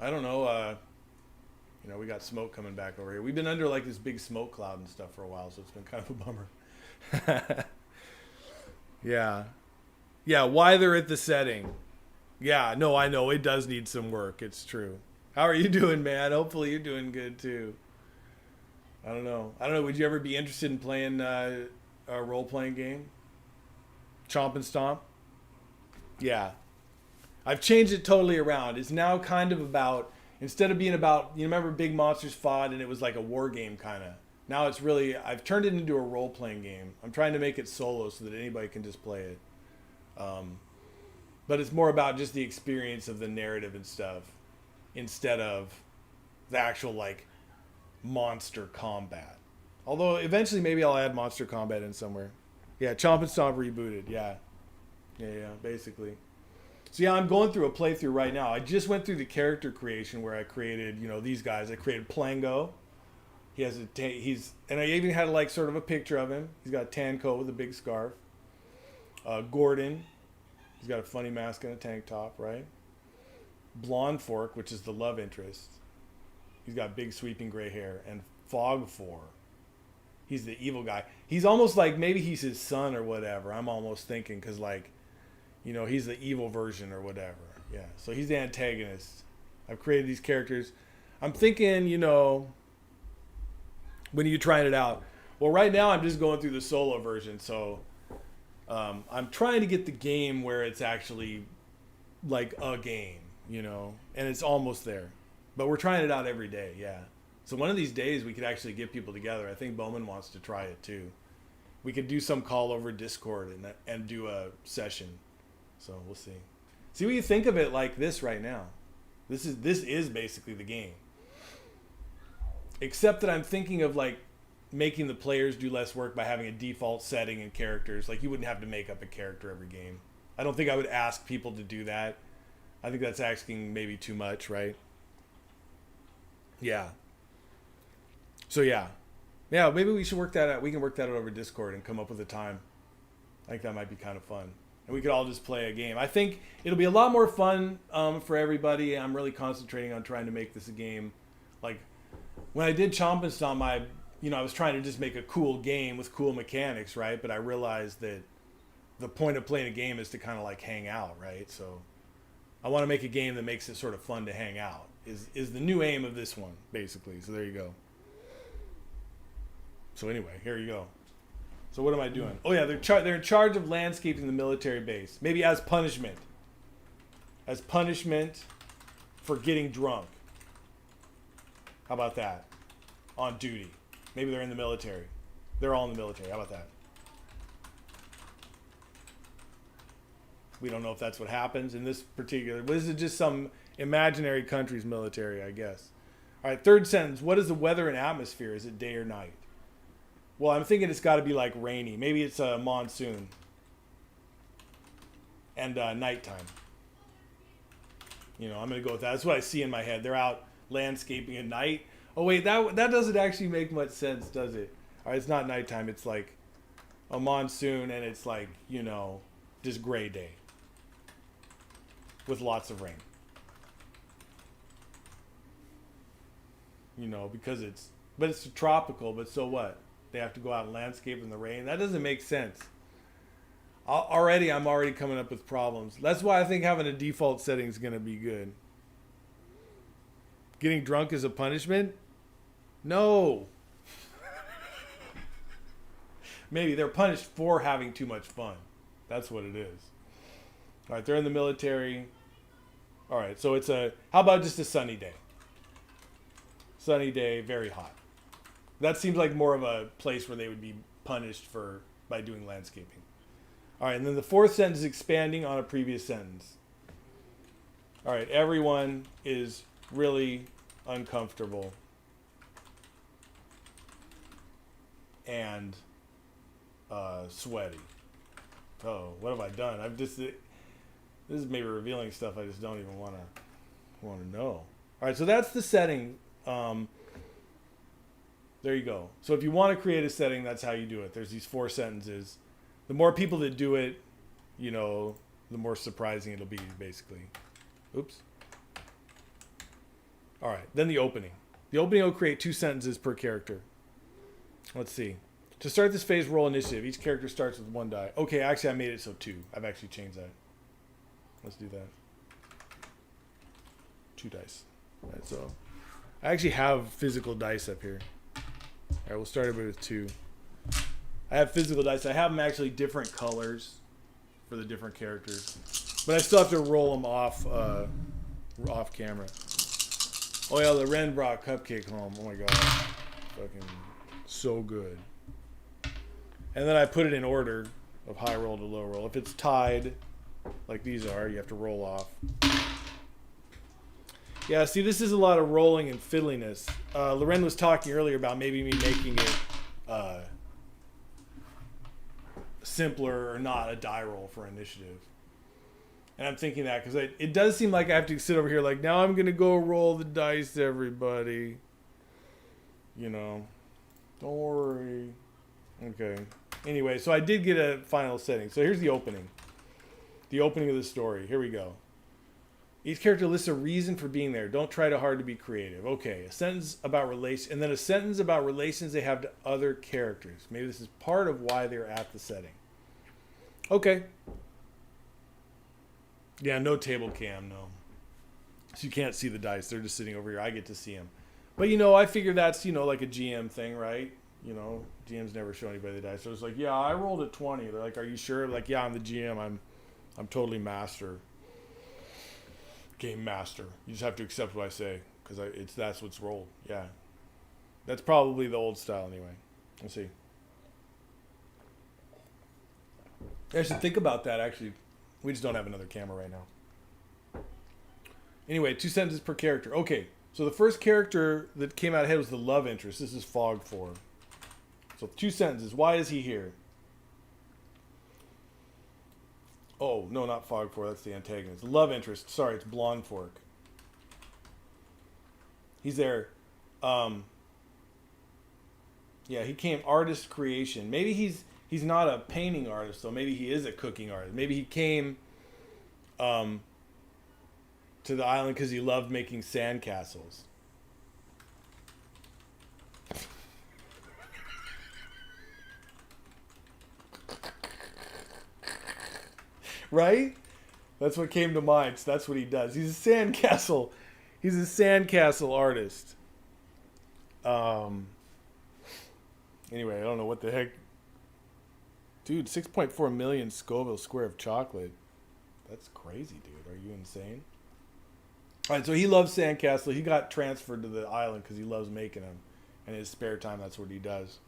I don't know, we got smoke coming back over here. We've been under, like, this big smoke cloud and stuff for a while, so it's been kind of a bummer. Yeah. Yeah, why they're at the setting. Yeah, no, I know. It does need some work. It's true. How are you doing, man? Hopefully you're doing good, too. I don't know. Would you ever be interested in playing a role-playing game? Chomp and Stomp? Yeah. I've changed it totally around. It's now kind of about, instead of being about, you remember Big Monsters Fought and it was like a war game kind of. Now it's really, I've turned it into a role-playing game. I'm trying to make it solo so that anybody can just play it. But it's more about just the experience of the narrative and stuff instead of the actual like monster combat. Although eventually maybe I'll add monster combat in somewhere. Yeah, Chomp and Stomp rebooted. Yeah, basically. So yeah, I'm going through a playthrough right now. I just went through the character creation where I created, these guys. I created Plango. He has and I even had like sort of a picture of him. He's got a tan coat with a big scarf. Gordon. He's got a funny mask and a tank top, right? Blonde Fork, which is the love interest. He's got big sweeping gray hair. And Fog 4. He's the evil guy. He's almost like maybe he's his son or whatever. I'm almost thinking because like, he's the evil version or whatever. Yeah. So he's the antagonist. I've created these characters. I'm thinking, when are you trying it out? Well, right now I'm just going through the solo version. So I'm trying to get the game where it's actually like a game, and it's almost there. But we're trying it out every day, yeah. So one of these days we could actually get people together. I think Bowman wants to try it too. We could do some call over Discord and do a session. So we'll see. See what you think of it like this right now. This is basically the game. Except that I'm thinking of like making the players do less work by having a default setting and characters. Like you wouldn't have to make up a character every game. I don't think I would ask people to do that. I think that's asking maybe too much, right? Yeah. So yeah, maybe we should work that out. We can work that out over Discord and come up with a time. I think that might be kind of fun. And we could all just play a game. I think it'll be a lot more fun for everybody. I'm really concentrating on trying to make this a game. Like when I did Chomp and Stomp, I was trying to just make a cool game with cool mechanics, right? But I realized that the point of playing a game is to kind of like hang out, right? So I want to make a game that makes it sort of fun to hang out. Is the new aim of this one, basically. So there you go. So anyway, here you go. So what am I doing? Oh yeah, they're in charge of landscaping the military base. Maybe as punishment. As punishment for getting drunk. How about that? On duty. Maybe they're in the military. They're all in the military. How about that? We don't know if that's what happens in this particular... This is just some imaginary country's military, I guess. All right, third sentence. What is the weather and atmosphere? Is it day or night? Well, I'm thinking it's got to be like rainy. Maybe it's a monsoon. And nighttime. I'm going to go with that. That's what I see in my head. They're out landscaping at night. Oh, wait, that doesn't actually make much sense, does it? All right, it's not nighttime. It's like a monsoon and it's like, just gray day. With lots of rain. Because it's tropical, but so what? They have to go out and landscape in the rain. That doesn't make sense. I'm already coming up with problems. That's why I think having a default setting is going to be good. Getting drunk is a punishment? No. Maybe they're punished for having too much fun. That's what it is. All right, they're in the military. All right, so how about just a sunny day? Sunny day, very hot. That seems like more of a place where they would be punished by doing landscaping. All right, and then the fourth sentence is expanding on a previous sentence. All right, everyone is really uncomfortable and sweaty. Oh, what have I done? This is maybe revealing stuff I just don't even want to know. All right, so that's the setting. There you go. So if you want to create a setting, that's how you do it. There's these 4 sentences. The more people that do it, the more surprising it'll be, basically. Oops. All right, then the opening. The opening will create 2 sentences per character. Let's see. To start this phase, roll initiative. Each character starts with 1 die. Okay, actually, I made it so 2. I've actually changed that. Let's do that. 2 dice. All right, so I actually have physical dice up here. All right, we'll start with 2. I have physical dice. I have them actually different colors for the different characters, but I still have to roll them off camera. Oh yeah, the Ren brought cupcake home. Oh my god, fucking so good. And then I put it in order of high roll to low roll. If it's tied, like these are, you have to roll off. Yeah, see, this is a lot of rolling and fiddliness. Loren was talking earlier about maybe me making it simpler or not a die roll for initiative. And I'm thinking that because it does seem like I have to sit over here like, now I'm going to go roll the dice, everybody. You know, don't worry. Okay. Anyway, so I did get a final setting. So here's the opening. The opening of the story. Here we go. Each character lists a reason for being there. Don't try too hard to be creative. Okay, a sentence about relations, and then a sentence about relations they have to other characters. Maybe this is part of why they're at the setting. Okay. Yeah, no table cam, no. So you can't see the dice. They're just sitting over here. I get to see them. But, you know, I figure that's, you know, like a GM thing, right? You know, GMs never show anybody the dice. So it's like, yeah, I rolled a 20. They're like, are you sure? Like, yeah, I'm the GM. I'm totally master. Game master. You just have to accept what I say because that's what's rolled. Yeah, that's probably the old style anyway. We'll see. I should think about that actually. We just don't have another camera right now. Anyway, 2 sentences per character. Okay, so the first character that came out ahead was the love interest. This is Fog 4. So 2 sentences. Why is he here? Oh, no, not Fog 4. That's the antagonist. Love interest. Sorry, it's Blonde Fork. He's there. Yeah, he came artist creation. Maybe he's not a painting artist, though. Maybe he is a cooking artist. Maybe he came to the island because he loved making sandcastles. Right? That's what came to mind. So that's what he does. He's a sandcastle. He's a sandcastle artist. Anyway, I don't know what the heck. Dude, 6.4 million Scoville square of chocolate. That's crazy, dude. Are you insane? All right, so he loves sandcastle. He got transferred to the island because he loves making them. And in his spare time, that's what he does.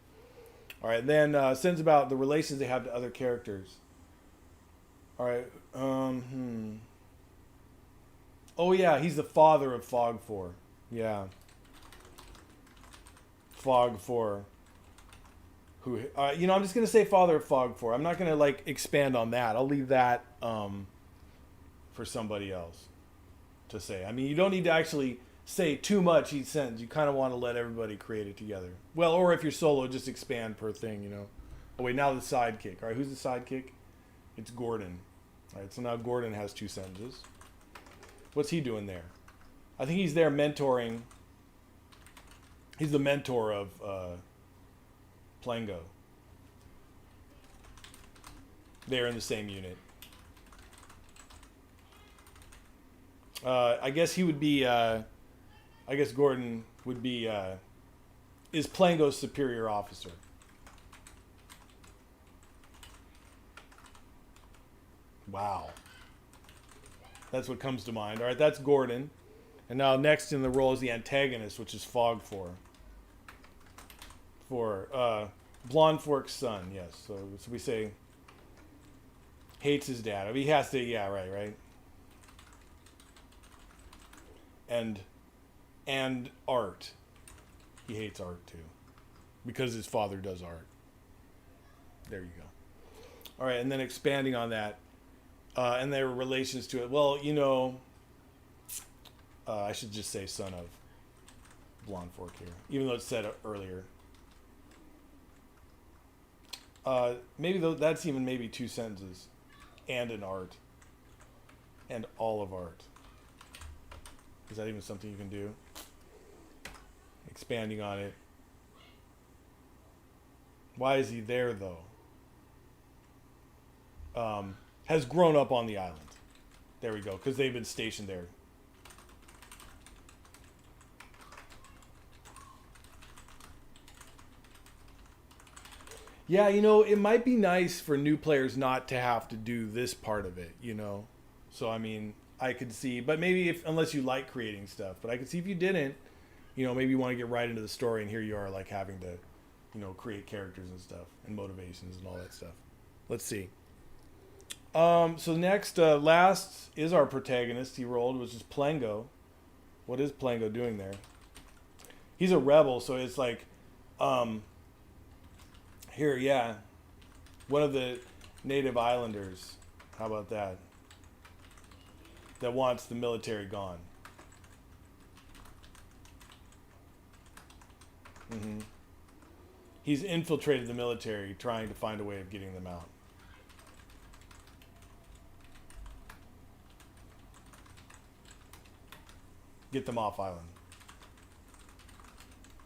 All right, then sentence about the relations they have to other characters. All right. Oh, yeah. He's the father of Fog 4. Yeah. Fog 4. Who? You know, I'm just going to say father of Fog 4. I'm not going to, like, expand on that. I'll leave that for somebody else to say. I mean, you don't need to actually say too much each sentence. You kind of want to let everybody create it together. Well, or if you're solo, just expand per thing, you know. Oh, wait. Now the sidekick. All right. Who's the sidekick? It's Gordon. All right, so now Gordon has 2 sentences. What's he doing there? I think he's there mentoring. He's the mentor of Plango. They're in the same unit. I guess he would be. I guess Gordon would be. Is Plango's superior officer. Wow. That's what comes to mind. All right, that's Gordon. And now next in the role is the antagonist, which is Fog 4. Blonde Fork's son, yes. So we say hates his dad. I mean, he has to, yeah, right. And art. He hates art too. Because his father does art. There you go. All right, and then expanding on that. And their relations to it. Well, you know, I should just say son of Blonde Fork here, even though it's said earlier. Maybe that's even maybe 2 sentences, and an art, and all of art. Is that even something you can do? Expanding on it. Why is he there though? Has grown up on the island. There we go, because they've been stationed there. Yeah, you know, it might be nice for new players not to have to do this part of it, you know. So I mean, I could see, but maybe if unless you like creating stuff, but I could see if you didn't, you know, maybe you want to get right into the story, and here you are like having to, you know, create characters and stuff and motivations and all that stuff. Let's see. So next, last is our protagonist he rolled, which is Plengo. What is Plengo doing there? He's a rebel, so it's like, here, yeah, one of the native islanders. How about that? That wants the military gone. Mm-hmm. He's infiltrated the military, trying to find a way of getting them out. Get them off island.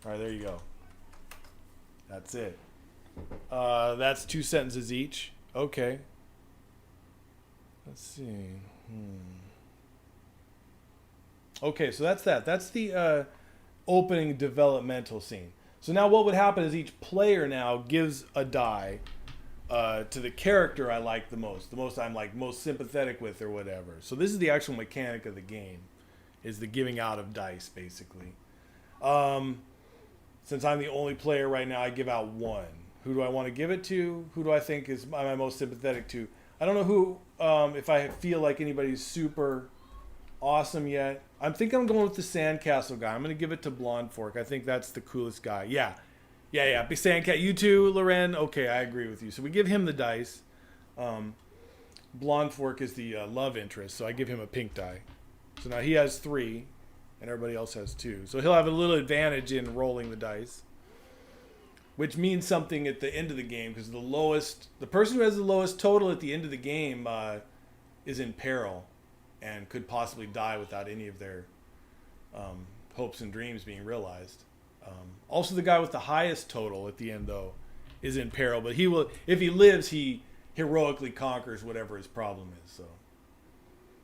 All right, there you go. That's it. That's 2 sentences each. Okay. Let's see. Okay, so that's that. That's the opening developmental scene. So now what would happen is each player now gives a die to the character I like the most I'm like most sympathetic with or whatever. So this is the actual mechanic of the game, is the giving out of dice, basically. Since I'm the only player right now, I give out 1. Who do I want to give it to? Who do I think is my most sympathetic to? I don't know who, if I feel like anybody's super awesome yet. I'm going with the Sandcastle guy. I'm going to give it to Blonde Fork. I think that's the coolest guy. Yeah. Big Sandcat. You too, Loren? Okay, I agree with you. So we give him the dice. Blonde Fork is the love interest, so I give him a pink die. So now he has 3, and everybody else has 2. So he'll have a little advantage in rolling the dice, which means something at the end of the game, because the person who has the lowest total at the end of the game is in peril and could possibly die without any of their hopes and dreams being realized. Also, the guy with the highest total at the end, though, is in peril, but he will, if he lives, he heroically conquers whatever his problem is. So,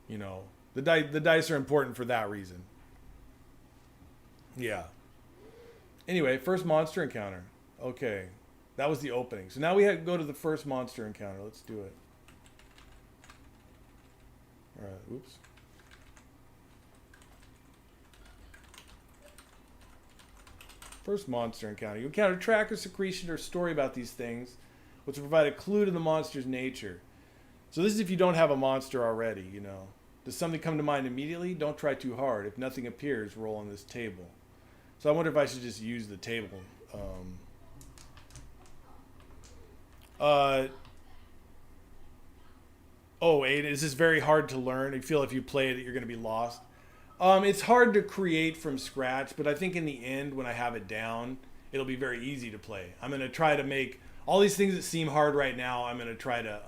you know, the dice are important for that reason. Yeah. Anyway, first monster encounter. Okay, that was the opening. So now we have to go to the first monster encounter. Let's do it. All right, oops. First monster encounter. You encounter tracker, secretion, or story about these things, which will provide a clue to the monster's nature. So this is if you don't have a monster already, you know. Does something come to mind immediately? Don't try too hard. If nothing appears, roll on this table. So I wonder if I should just use the table. This is very hard to learn. I feel if you play it, you're going to be lost. It's hard to create from scratch, but I think in the end, when I have it down, it'll be very easy to play. I'm going to try to make all these things that seem hard right now, I'm going to try to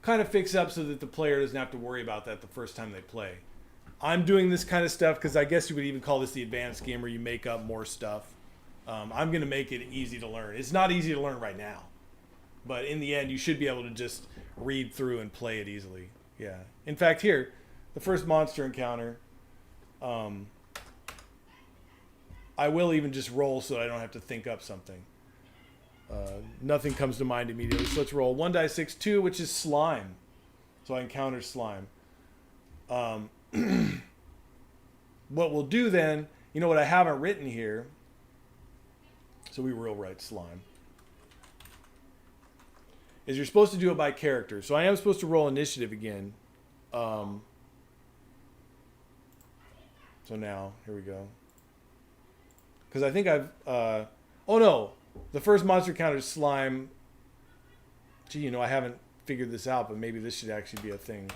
kind of fix up so that the player doesn't have to worry about that the first time they play. I'm doing this kind of stuff because I guess you would even call this the advanced game, where you make up more stuff. I'm going to make it easy to learn. It's not easy to learn right now, but in the end, you should be able to just read through and play it easily. Yeah. In fact, here, the first monster encounter, I will even just roll so I don't have to think up something. Nothing comes to mind immediately. So let's roll 1 die 6 2, which is slime. So I encounter slime. What we'll do then, you know what I haven't written here. So we will write slime. Is you're supposed to do it by character. So I am supposed to roll initiative again. So now, here we go. Because I think I've... oh no! The first monster encounter is slime. Gee, you know, I haven't figured this out, but maybe this should actually be a thing.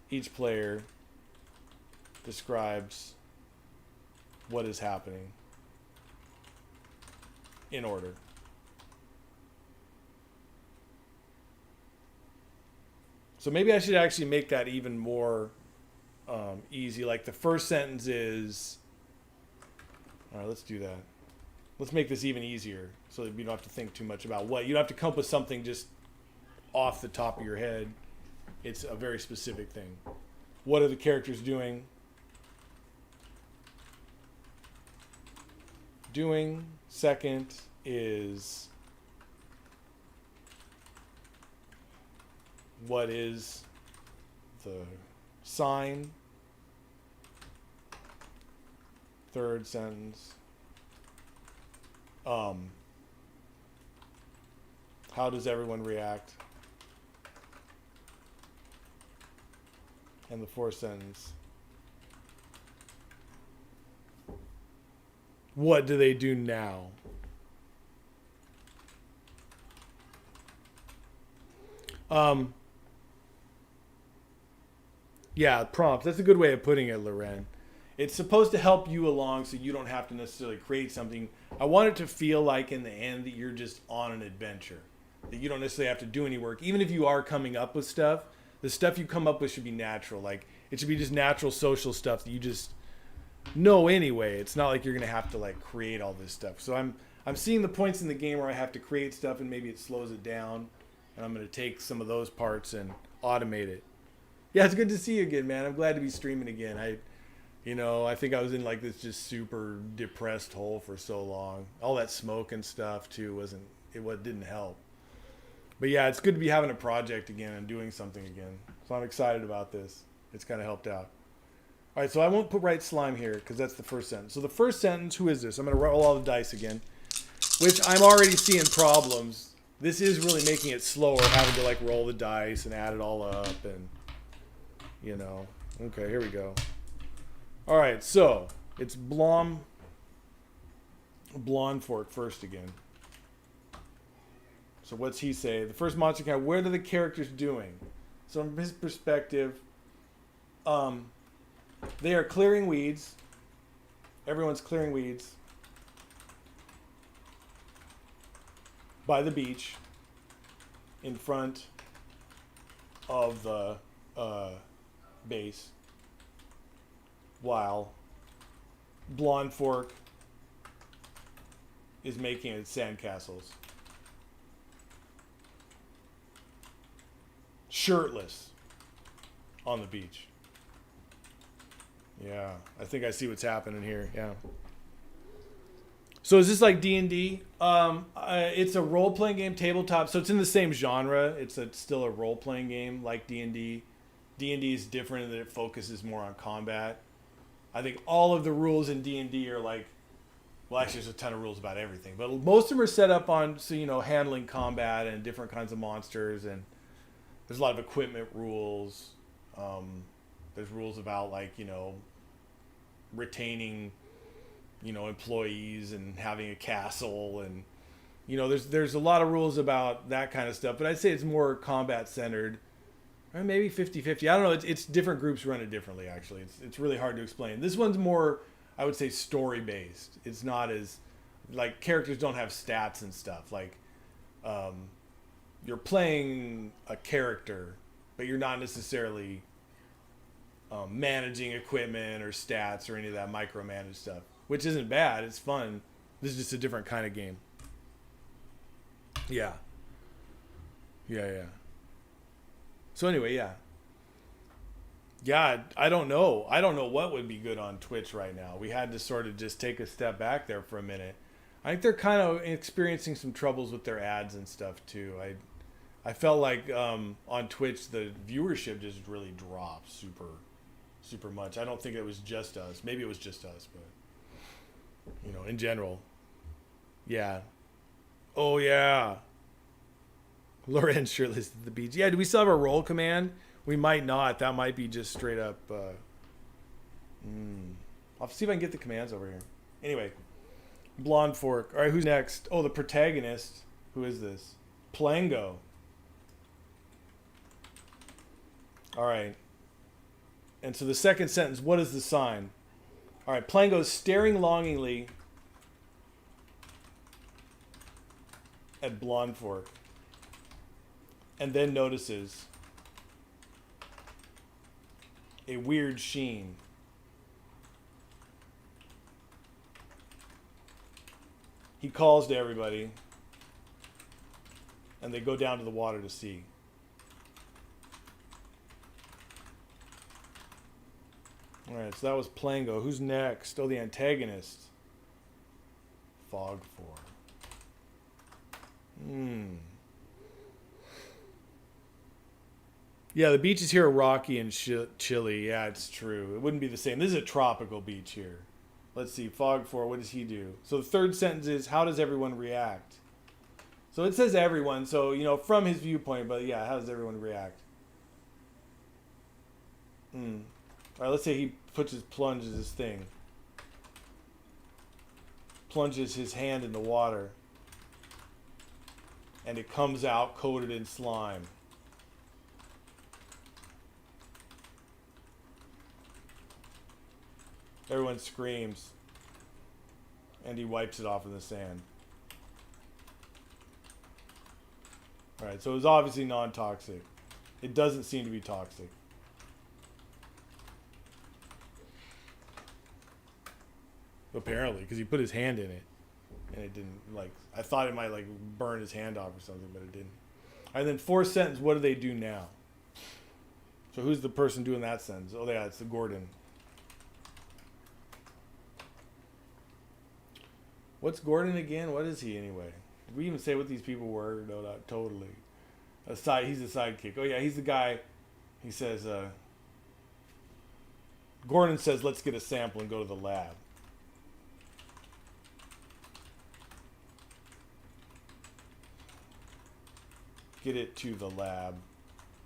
Each player describes what is happening in order. So maybe I should actually make that even more easy. Like the first sentence is... All right, let's do that. Let's make this even easier so that you don't have to think too much about what. You don't have to come up with something just off the top of your head. It's a very specific thing. What are the characters doing? doing. Second is what is the sign. Third sentence. How does everyone react? And the fourth sentence. What do they do now? Yeah, prompts. That's a good way of putting it, Loren. It's supposed to help you along so you don't have to necessarily create something. I want it to feel like in the end that you're just on an adventure. That you don't necessarily have to do any work. Even if you are coming up with stuff, the stuff you come up with should be natural. Like, it should be just natural social stuff that you just know anyway. It's not like you're going to have to, like, create all this stuff. So I'm seeing the points in the game where I have to create stuff and maybe it slows it down. And I'm going to take some of those parts and automate it. Yeah, it's good to see you again, man. I'm glad to be streaming again. I think I was in like this just super depressed hole for so long. All that smoke and stuff too didn't help. But yeah, it's good to be having a project again and doing something again. So I'm excited about this. It's kind of helped out. All right, so I won't put right slime here because that's the first sentence. So the first sentence, who is this? I'm going to roll all the dice again, which I'm already seeing problems. This is really making it slower, having to like roll the dice and add it all up and, Okay, here we go. All right, so it's Blonde Fork first again. So what's he say? The first monster count. What are the characters doing? So from his perspective, they are clearing weeds. Everyone's clearing weeds by the beach in front of the base, while Blonde Fork is making its sandcastles. Shirtless on the beach. Yeah, I think I see what's happening here. Yeah. So is this like D&D? It's a role-playing game, tabletop. So it's in the same genre. It's still a role-playing game like D&D. D&D is different in that it focuses more on combat. I think all of the rules in D&D are like, well, actually, there's a ton of rules about everything, but most of them are set up on, handling combat and different kinds of monsters, and there's a lot of equipment rules. There's rules about retaining, employees and having a castle, and there's a lot of rules about that kind of stuff. But I'd say it's more combat centered. Or maybe 50-50. I don't know. It's different groups run it differently, actually. It's really hard to explain. This one's more, I would say, story-based. It's not as, like, characters don't have stats and stuff. Like, you're playing a character, but you're not necessarily managing equipment or stats or any of that micromanaged stuff, which isn't bad. It's fun. This is just a different kind of game. Yeah. Yeah. So anyway, yeah. Yeah, I don't know. I don't know what would be good on Twitch right now. We had to sort of just take a step back there for a minute. I think they're kind of experiencing some troubles with their ads and stuff too. I felt like on Twitch the viewership just really dropped super much. I don't think it was just us. Maybe it was just us, but in general. Yeah. Oh yeah. Loren shirtless at the beach. Yeah, do we still have a roll command? We might not. That might be just straight up. I'll see if I can get the commands over here. Anyway, Blonde Fork. All right, who's next? Oh, the protagonist. Who is this? Plango. All right. And so the second sentence, what is the sign? All right, Plango's staring longingly at Blonde Fork. And then notices a weird sheen. He calls to everybody, and they go down to the water to see. All right, so that was Plango. Who's next? Oh, the antagonist. fog for? Yeah, the beaches here are rocky and chilly. Yeah, it's true. It wouldn't be the same. This is a tropical beach here. Let's see. Fog for, what does he do? So the third sentence is, how does everyone react? So it says everyone, so, you know, from his viewpoint, but yeah, how does everyone react? All right, let's say he plunges his thing. Plunges his hand in the water. And it comes out coated in slime. Everyone screams. And he wipes it off in the sand. Alright, so it's obviously non-toxic. It doesn't seem to be toxic. Apparently, because he put his hand in it. And it didn't, like, I thought it might, like, burn his hand off or something, but it didn't. And then fourth sentence, what do they do now? So who's the person doing that sentence? Oh, yeah, it's the Gordon. What's Gordon again? What is he anyway? Did we even say what these people were? No, not totally. He's a sidekick. Oh, yeah, he's the guy. He says, Gordon says, let's get a sample and go to the lab. Get it to the lab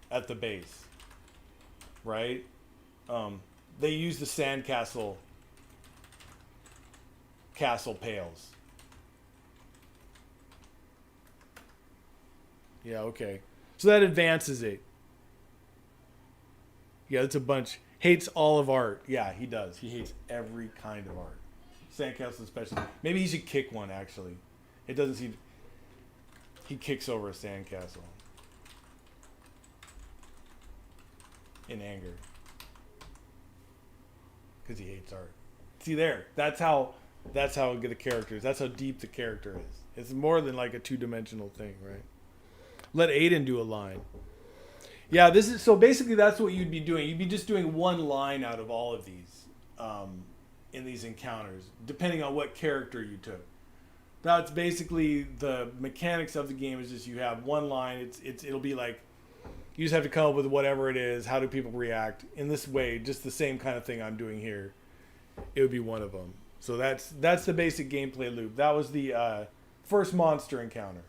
at the base. Right? They use the sandcastle pails. Yeah, okay. So that advances it. Yeah, it's a bunch. Hates all of art. Yeah, he does. He hates every kind of art. Sandcastle especially. Maybe he should kick one, actually. It doesn't seem... He kicks over a sandcastle. In anger. Because he hates art. See there. That's how good the character is. That's how deep the character is. It's more than like a two-dimensional thing, right? Let Aiden do a line. Yeah, this is so basically that's what you'd be doing. You'd be just doing one line out of all of these in these encounters, depending on what character you took. That's basically the mechanics of the game. Is just you have one line. It'll be like you just have to come up with whatever it is. How do people react in this way? Just the same kind of thing I'm doing here. It would be one of them. So that's the basic gameplay loop. That was the first monster encounter.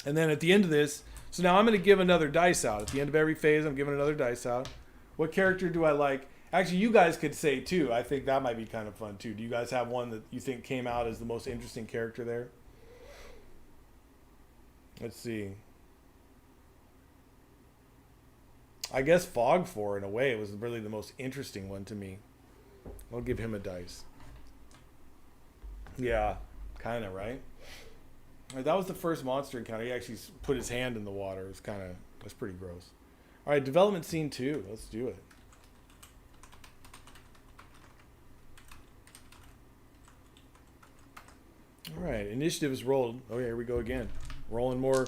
And then at the end of this, so now I'm going to give another dice out. At the end of every phase, I'm giving another dice out. What character do I like? Actually, you guys could say too. I think that might be kind of fun too. Do you guys have one that you think came out as the most interesting character there? Let's see. I guess Fog 4, in a way, was really the most interesting one to me. I'll give him a dice. Yeah, kind of, right? That was the first monster encounter. He actually put his hand in the water. It was that's pretty gross. All right, development scene 2. Let's do it. All right, initiative is rolled. Oh, yeah, here we go again. Rolling more.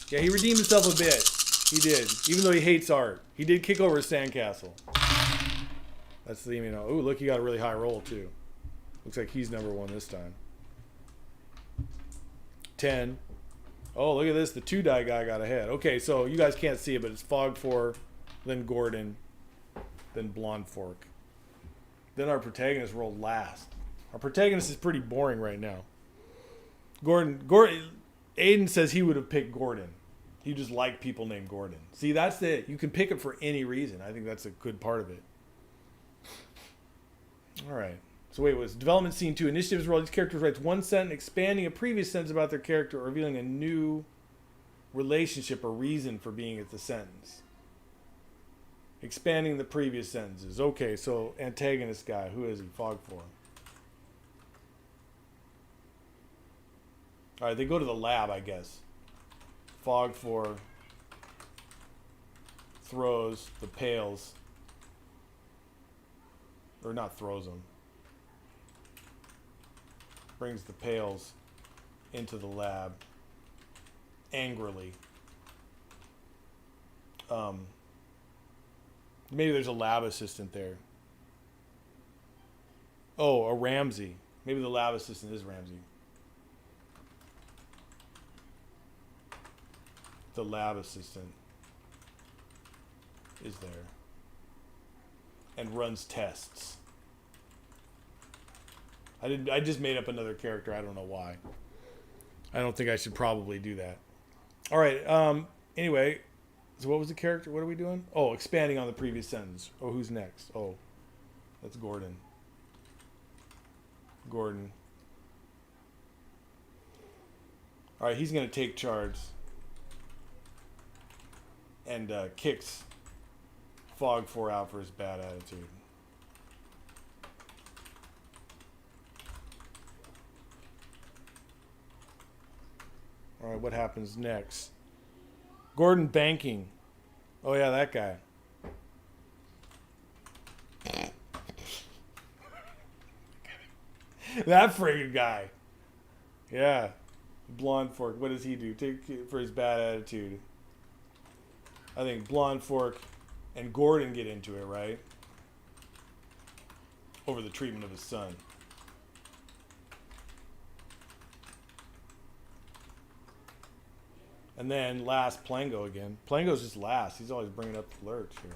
Yeah, he redeemed himself a bit. He did. Even though he hates art. He did kick over a sandcastle. That's the, you know. Ooh, look, he got a really high roll, too. Looks like he's number 1 this time. 10. Oh, look at this. The 2-die guy got ahead. Okay, so you guys can't see it, but it's Fog 4, then Gordon, then Blonde Fork. Then our protagonist rolled last. Our protagonist is pretty boring right now. Aiden says he would have picked Gordon. He just liked people named Gordon. See, that's it. You can pick it for any reason. I think that's a good part of it. All right. So wait, was development scene 2. Initiatives roll. These characters writes one sentence, expanding a previous sentence about their character, or revealing a new relationship or reason for being at the sentence. Expanding the previous sentences. Okay, so antagonist guy. Who is he? Fog 4. All right, they go to the lab, I guess. Fog 4 throws the pails. Or not throws them. Brings the pails into the lab angrily. Maybe there's a lab assistant there. Oh, a Ramsey. Maybe the lab assistant is Ramsey. The lab assistant is there and runs tests. I just made up another character. I don't know why. I don't think I should probably do that. All right. Anyway, so what was the character? What are we doing? Oh, expanding on the previous sentence. Oh, who's next? Oh, that's Gordon. Gordon. All right, he's going to take charge and kicks Fog 4 out for his bad attitude. All right, what happens next? Gordon banking. Oh, yeah, that guy. That friggin' guy. Yeah. Blonde Fork. What does he do? Take for his bad attitude. I think Blonde Fork and Gordon get into it, right? Over the treatment of his son. And then last, Plango again. Plango's just last. He's always bringing up the lurch here.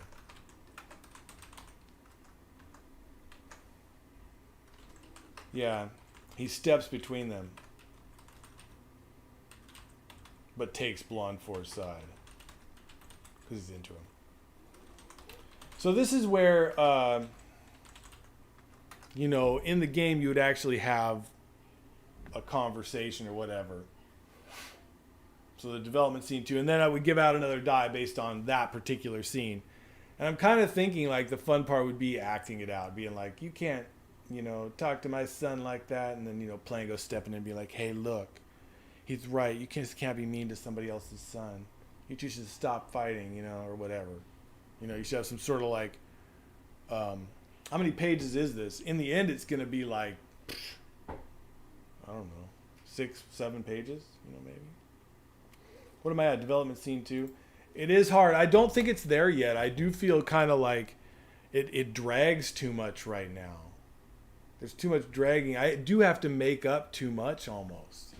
Yeah, he steps between them, but takes Blonde Force's side because he's into him. So this is where, you know, in the game you would actually have a conversation or whatever. So the development scene too, and then I would give out another die based on that particular scene. And I'm kind of thinking like the fun part would be acting it out, being like, you can't, you know, talk to my son like that. And then, you know, Plango stepping in and be like, hey, look, he's right. You just can't be mean to somebody else's son. You two should stop fighting, you know, or whatever. You know, you should have some sort of like, how many pages is this? In the end, it's going to be like, I don't know, 6, 7 pages, you know, maybe. What am I at? Development scene 2. It is hard. I don't think it's there yet. I do feel kind of like it drags too much right now. There's too much dragging. I do have to make up too much almost.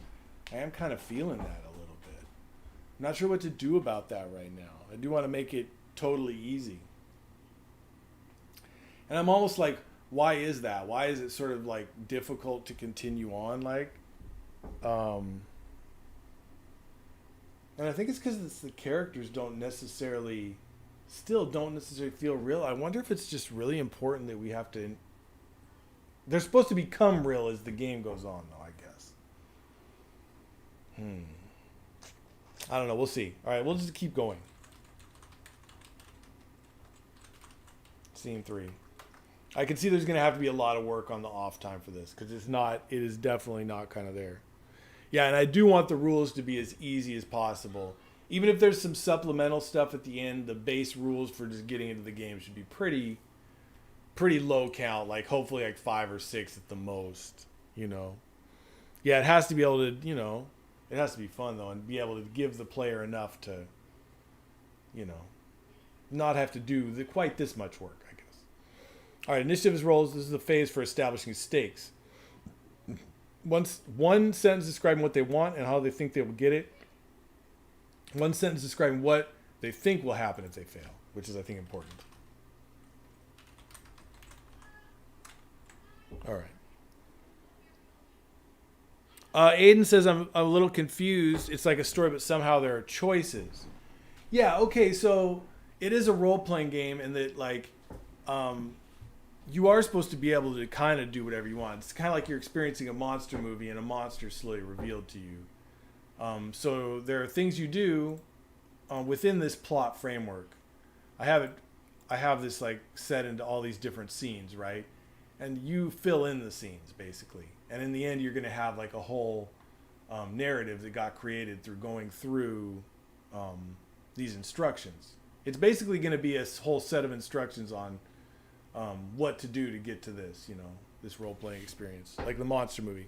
I am kind of feeling that a little bit. I'm not sure what to do about that right now. I do want to make it totally easy. And I'm almost like, why is that? Why is it sort of like difficult to continue on? Like, and I think it's because the characters don't necessarily feel real. I wonder if it's just really important that we have to... They're supposed to become real as the game goes on, though, I guess. I don't know. We'll see. All right, we'll just keep going. Scene 3. I can see there's going to have to be a lot of work on the off time for this, because it is definitely not kind of there. Yeah, and I do want the rules to be as easy as possible. Even if there's some supplemental stuff at the end, the base rules for just getting into the game should be pretty low count, like hopefully like 5 or 6 at the most, you know. Yeah, it has to be able to, you know, it has to be fun though, and be able to give the player enough to, you know, not have to do quite this much work, I guess. All right, initiative is roles. This is the phase for establishing stakes. One sentence describing what they want and how they think they will get it. One sentence describing what they think will happen if they fail, which is, I think, important. All right. Aiden says, I'm a little confused. It's like a story, but somehow there are choices. Yeah, okay, so it is a role-playing game in that, like, you are supposed to be able to kind of do whatever you want. It's kind of like you're experiencing a monster movie and a monster is slowly revealed to you. So there are things you do within this plot framework. I have this like set into all these different scenes, right? And you fill in the scenes basically. And in the end, you're going to have like a whole narrative that got created through going through these instructions. It's basically going to be a whole set of instructions on what to do to get to this, you know, this role-playing experience, like the monster movie.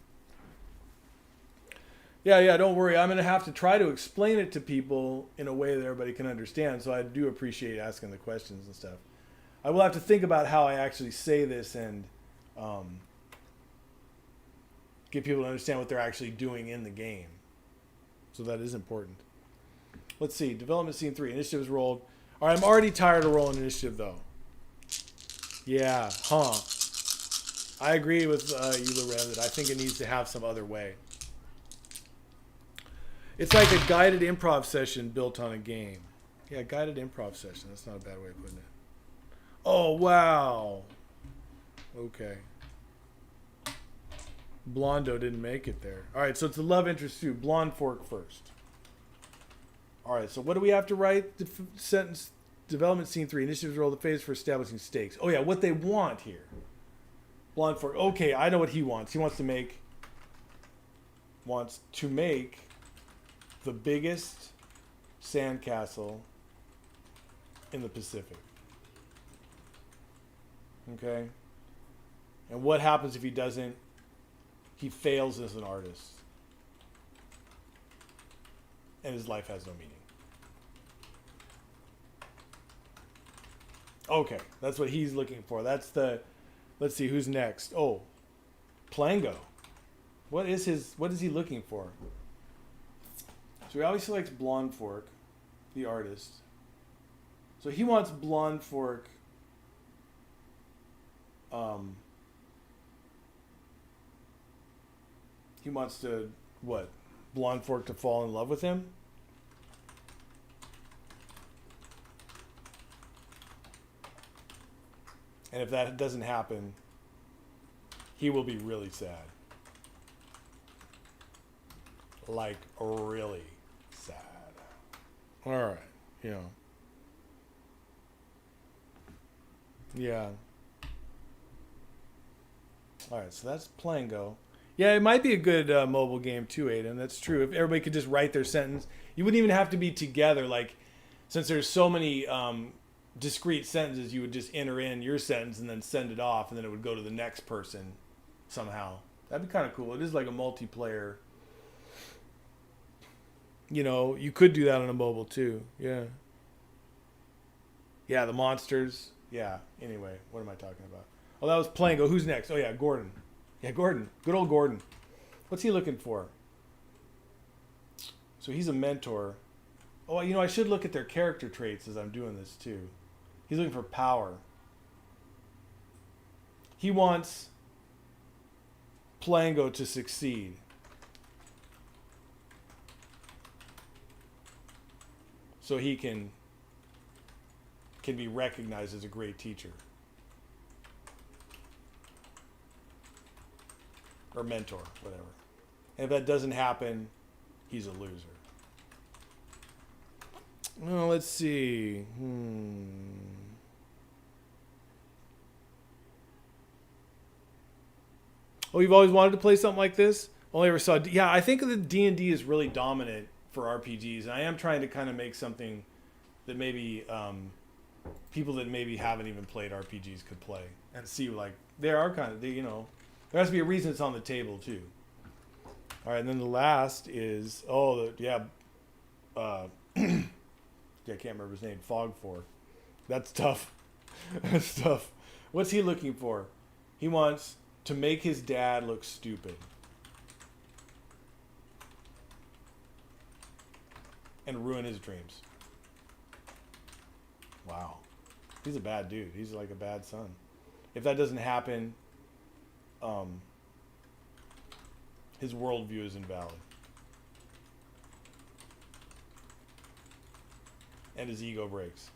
Yeah, don't worry. I'm going to have to try to explain it to people in a way that everybody can understand, so I do appreciate asking the questions and stuff. I will have to think about how I actually say this and get people to understand what they're actually doing in the game. So that is important. Let's see. Development scene 3. Initiative is rolled. All right, I'm already tired of rolling initiative, though. Yeah, huh. I agree with you, Loren, that I think it needs to have some other way. It's like a guided improv session built on a game. Yeah, guided improv session. That's not a bad way of putting it. Oh, wow. Okay. Blondo didn't make it there. All right, so it's the love interest too. Blonde fork first. All right, so what do we have to write? The sentence, development scene 3. Initiatives roll the phase for establishing stakes. Oh, yeah, what they want here. Blonde fork. Okay, I know what he wants. He wants to make the biggest sandcastle in the Pacific. Okay? And what happens if he doesn't? He fails as an artist. And his life has no meaning. Okay, that's what he's looking for. That's the, let's see, who's next? Oh, Plango. What is he looking for? So he always selects Blonde Fork, the artist. So he wants Blonde Fork he wants to, what? Blonde Fork to fall in love with him? And if that doesn't happen, he will be really sad. Like, really sad. All right, you know. Yeah. All right, so that's Plango. Yeah, it might be a good mobile game too, Aiden. That's true. If everybody could just write their sentence, you wouldn't even have to be together. Like, since there's so many discrete sentences, you would just enter in your sentence and then send it off, and then it would go to the next person somehow. That'd be kind of cool. It is like a multiplayer. You know, you could do that on a mobile too. Yeah. Yeah, the monsters. Yeah. Anyway, what am I talking about? Oh, that was Plango. Who's next? Oh, yeah, Gordon. Yeah, Gordon. Good old Gordon. What's he looking for? So he's a mentor. Oh, you know, I should look at their character traits as I'm doing this too. He's looking for power. He wants Plango to succeed. So he can be recognized as a great teacher. Or mentor, whatever. And if that doesn't happen, he's a loser. Well, let's see. Oh, you've always wanted to play something like this? Only ever saw... Yeah, I think that D&D is really dominant for RPGs. And I am trying to kind of make something that maybe people that maybe haven't even played RPGs could play. And see, like, there are kind of... you know... There has to be a reason it's on the table, too. All right, and then the last is... I can't remember his name. Fog 4. That's tough. That's tough. What's he looking for? He wants to make his dad look stupid. And ruin his dreams. Wow. He's a bad dude. He's like a bad son. If that doesn't happen... his worldview is invalid. And his ego breaks.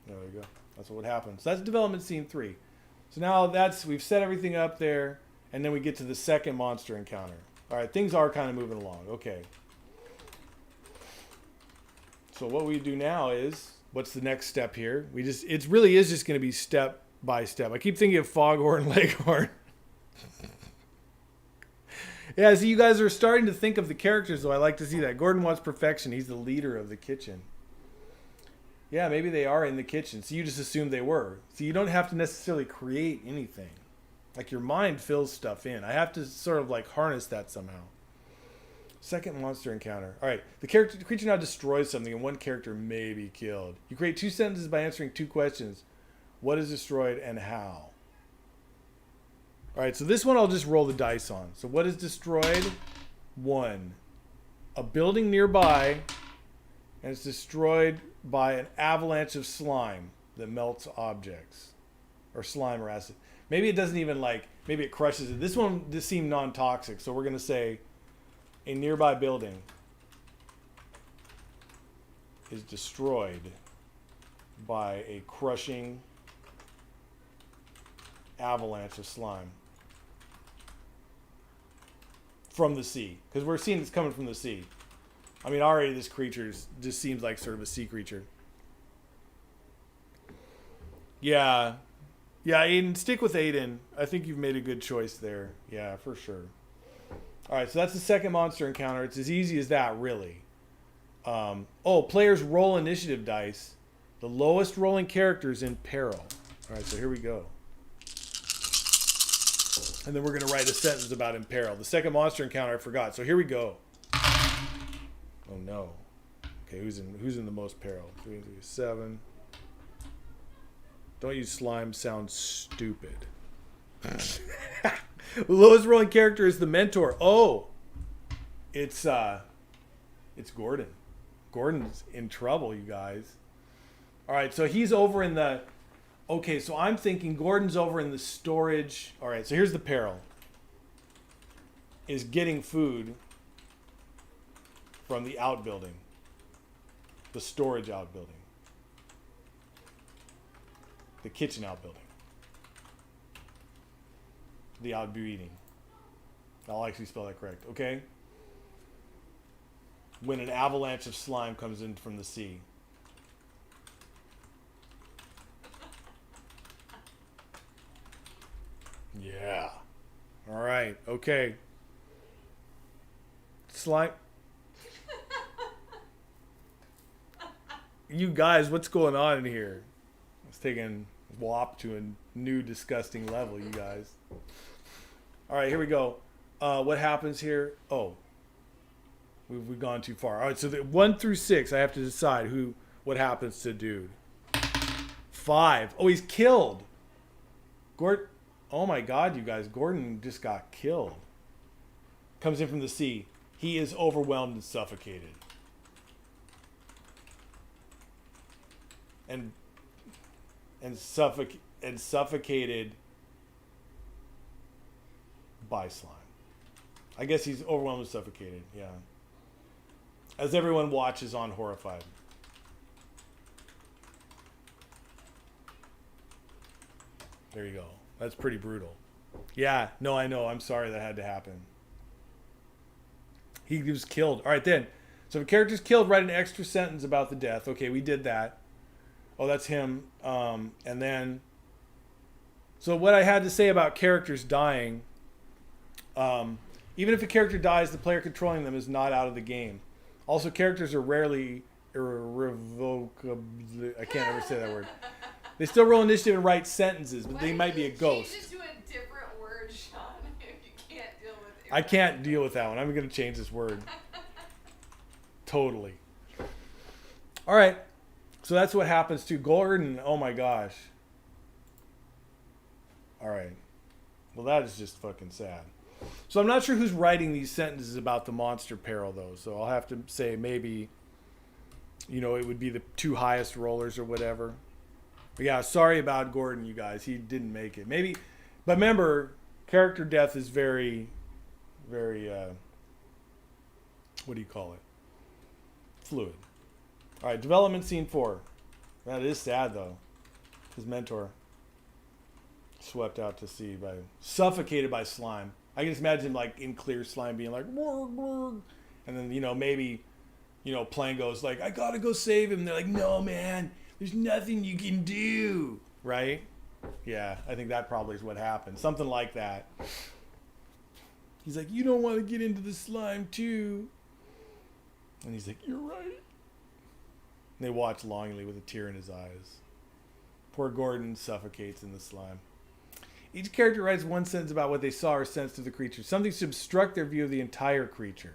There you go. That's what happens. That's development scene 3. So now we've set everything up there, and then we get to the second monster encounter. All right, things are kind of moving along. Okay. So what we do now is, what's the next step here? It really is just going to be step by step. I keep thinking of Foghorn Leghorn. Yeah, see, you guys are starting to think of the characters, though. I like to see that. Gordon wants perfection. He's the leader of the kitchen. Yeah, maybe they are in the kitchen. So you just assumed they were. So you don't have to necessarily create anything. Like, your mind fills stuff in. I have to sort of like harness that somehow. Second monster encounter. All right. The creature now destroys something, and one character may be killed. You create 2 sentences by answering 2 questions. What is destroyed and how? All right, so this one I'll just roll the dice on. So what is destroyed? 1. A building nearby, and it's destroyed by an avalanche of slime that melts objects. Or slime or acid. Maybe it doesn't even like, maybe it crushes it. This one just seemed non-toxic, so we're going to say a nearby building is destroyed by a crushing avalanche of slime from the sea. Because we're seeing it's coming from the sea. I mean, already this creature just seems like sort of a sea creature. Yeah. Yeah, Aiden, stick with Aiden. I think you've made a good choice there. Yeah, for sure. All right, so that's the second monster encounter. It's as easy as that, really. Players roll initiative dice. The lowest rolling characters in peril. All right, so here we go. And then we're going to write a sentence about in peril. The second monster encounter I forgot. So here we go. Oh no. Okay, who's in the most peril? 3, 7. Don't use slime. Sounds stupid. The lowest rolling character is the mentor. Oh, it's Gordon. Gordon's in trouble, you guys. All right, so he's over in the. Okay, so I'm thinking Gordon's over in the storage. All right, so here's the peril. Is getting food from the outbuilding, the storage outbuilding, the kitchen outbuilding, the outbuilding. I'll actually spell that correct, okay? When an avalanche of slime comes in from the sea. Yeah. All right. Okay. Slime. You guys, what's going on in here? It's taking WAP to a new disgusting level, you guys. All right, here we go. What happens here? Oh, we've gone too far. All right, so 1 through 6, I have to decide what happens to dude. 5. Oh, he's killed. Gordon. Oh my God, you guys. Gordon just got killed. Comes in from the sea. He is overwhelmed and suffocated. And suffocated by slime. I guess he's overwhelmed and suffocated, yeah. As everyone watches on horrified. There you go. That's pretty brutal. Yeah, no, I know. I'm sorry that had to happen. He was killed. All right, then. So if a character's killed, write an extra sentence about the death. Okay, we did that. Oh, that's him. And then... So what I had to say about characters dying... even if a character dies, the player controlling them is not out of the game. Also, characters are rarely irrevocable. I can't ever say that word. They still roll initiative and write sentences, but they might be a ghost. Change it to a different word, Sean, if you can't deal with it. I can't deal with that one. I'm going to change this word. Totally. All right. So that's what happens to Gordon. Oh my gosh. All right. Well, that is just fucking sad. So I'm not sure who's writing these sentences about the monster peril, though. So I'll have to say maybe, it would be the 2 highest rollers or whatever. But yeah, sorry about Gordon, you guys. He didn't make it. Maybe, but remember, character death is very, very, what do you call it? Fluid. All right, development scene 4. That is sad, though. His mentor swept out to sea suffocated by slime. I can just imagine him like in clear slime being like, "Wurg, wurg." And then, maybe, plane goes like, "I gotta go save him." And they're like, "No, man, there's nothing you can do." Right? Yeah, I think that probably is what happened. Something like that. He's like, "You don't want to get into the slime too." And he's like, "You're right." And they watch longingly with a tear in his eyes. Poor Gordon suffocates in the slime. Each character writes one sentence about what they saw or sensed of the creature. Something to obstruct their view of the entire creature.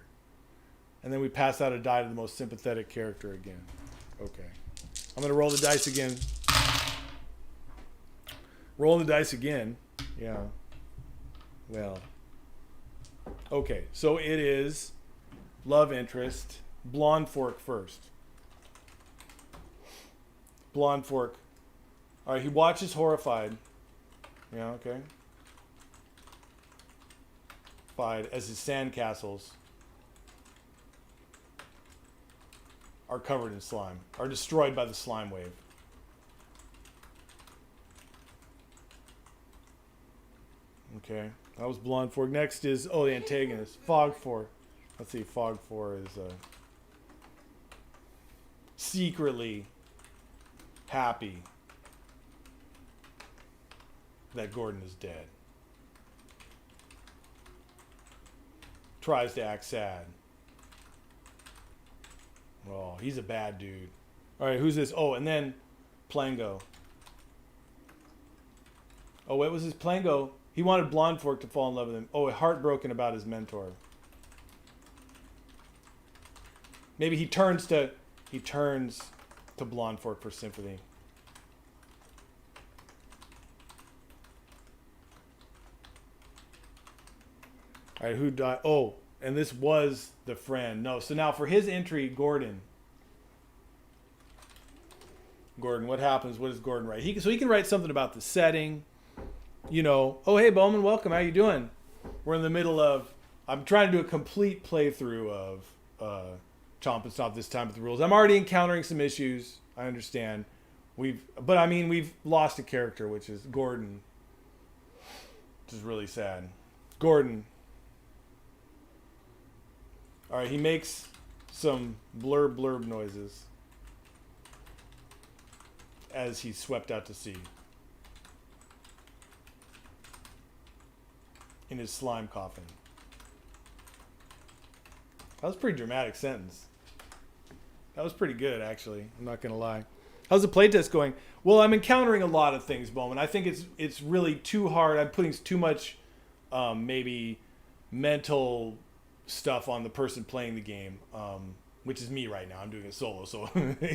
And then we pass out a die to the most sympathetic character again. Okay. I'm going to roll the dice again. Roll the dice again. Yeah. Well. Okay, so it is love interest. Blonde Fork first. Blonde Fork. All right, he watches horrified. Yeah, okay. As his sandcastles are covered in slime, are destroyed by the slime wave. Okay, that was Blonde Fork. Next is, the antagonist, Fog Fork. Let's see, Fog Fork is secretly happy that Gordon is dead. Tries to act sad. Oh, he's a bad dude. All right, who's this? Oh, and then Plango. Oh, what was his Plango? He wanted Blonde Fork to fall in love with him. Oh, heartbroken about his mentor. Maybe he turns to Blonde Fork for sympathy. All right, who died? Oh, and this was the friend. No, so now for his entry, Gordon. Gordon, what happens? What does Gordon write? So he can write something about the setting. You know, oh, hey, Bowman, welcome. How you doing? We're in the middle of, I'm trying to do a complete playthrough of Chomp N Stomp this time with the rules. I'm already encountering some issues. I understand. We've lost a character, which is Gordon, which is really sad. Gordon. All right, he makes some blurb noises as he's swept out to sea in his slime coffin. That was a pretty dramatic sentence. That was pretty good, actually. I'm not going to lie. How's the playtest going? Well, I'm encountering a lot of things, Bowman. I think it's really too hard. I'm putting too much maybe mental stuff on the person playing the game, which is me right now. I'm doing it solo, so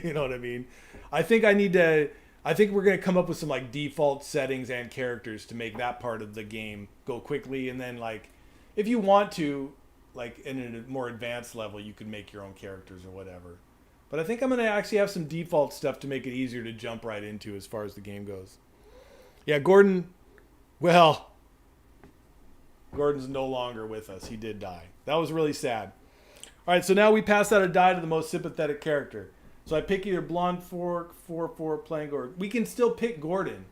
you know what I mean? I think we're going to come up with some like default settings and characters to make that part of the game go quickly. And then like, if you want to, like in a more advanced level, you can make your own characters or whatever. But I think I'm going to actually have some default stuff to make it easier to jump right into as far as the game goes. Yeah, Gordon's no longer with us. He did die. That was really sad. All right, so now we pass out a die to the most sympathetic character. So I pick either Blonde Fork, 4-4, Plango, or we can still pick Gordon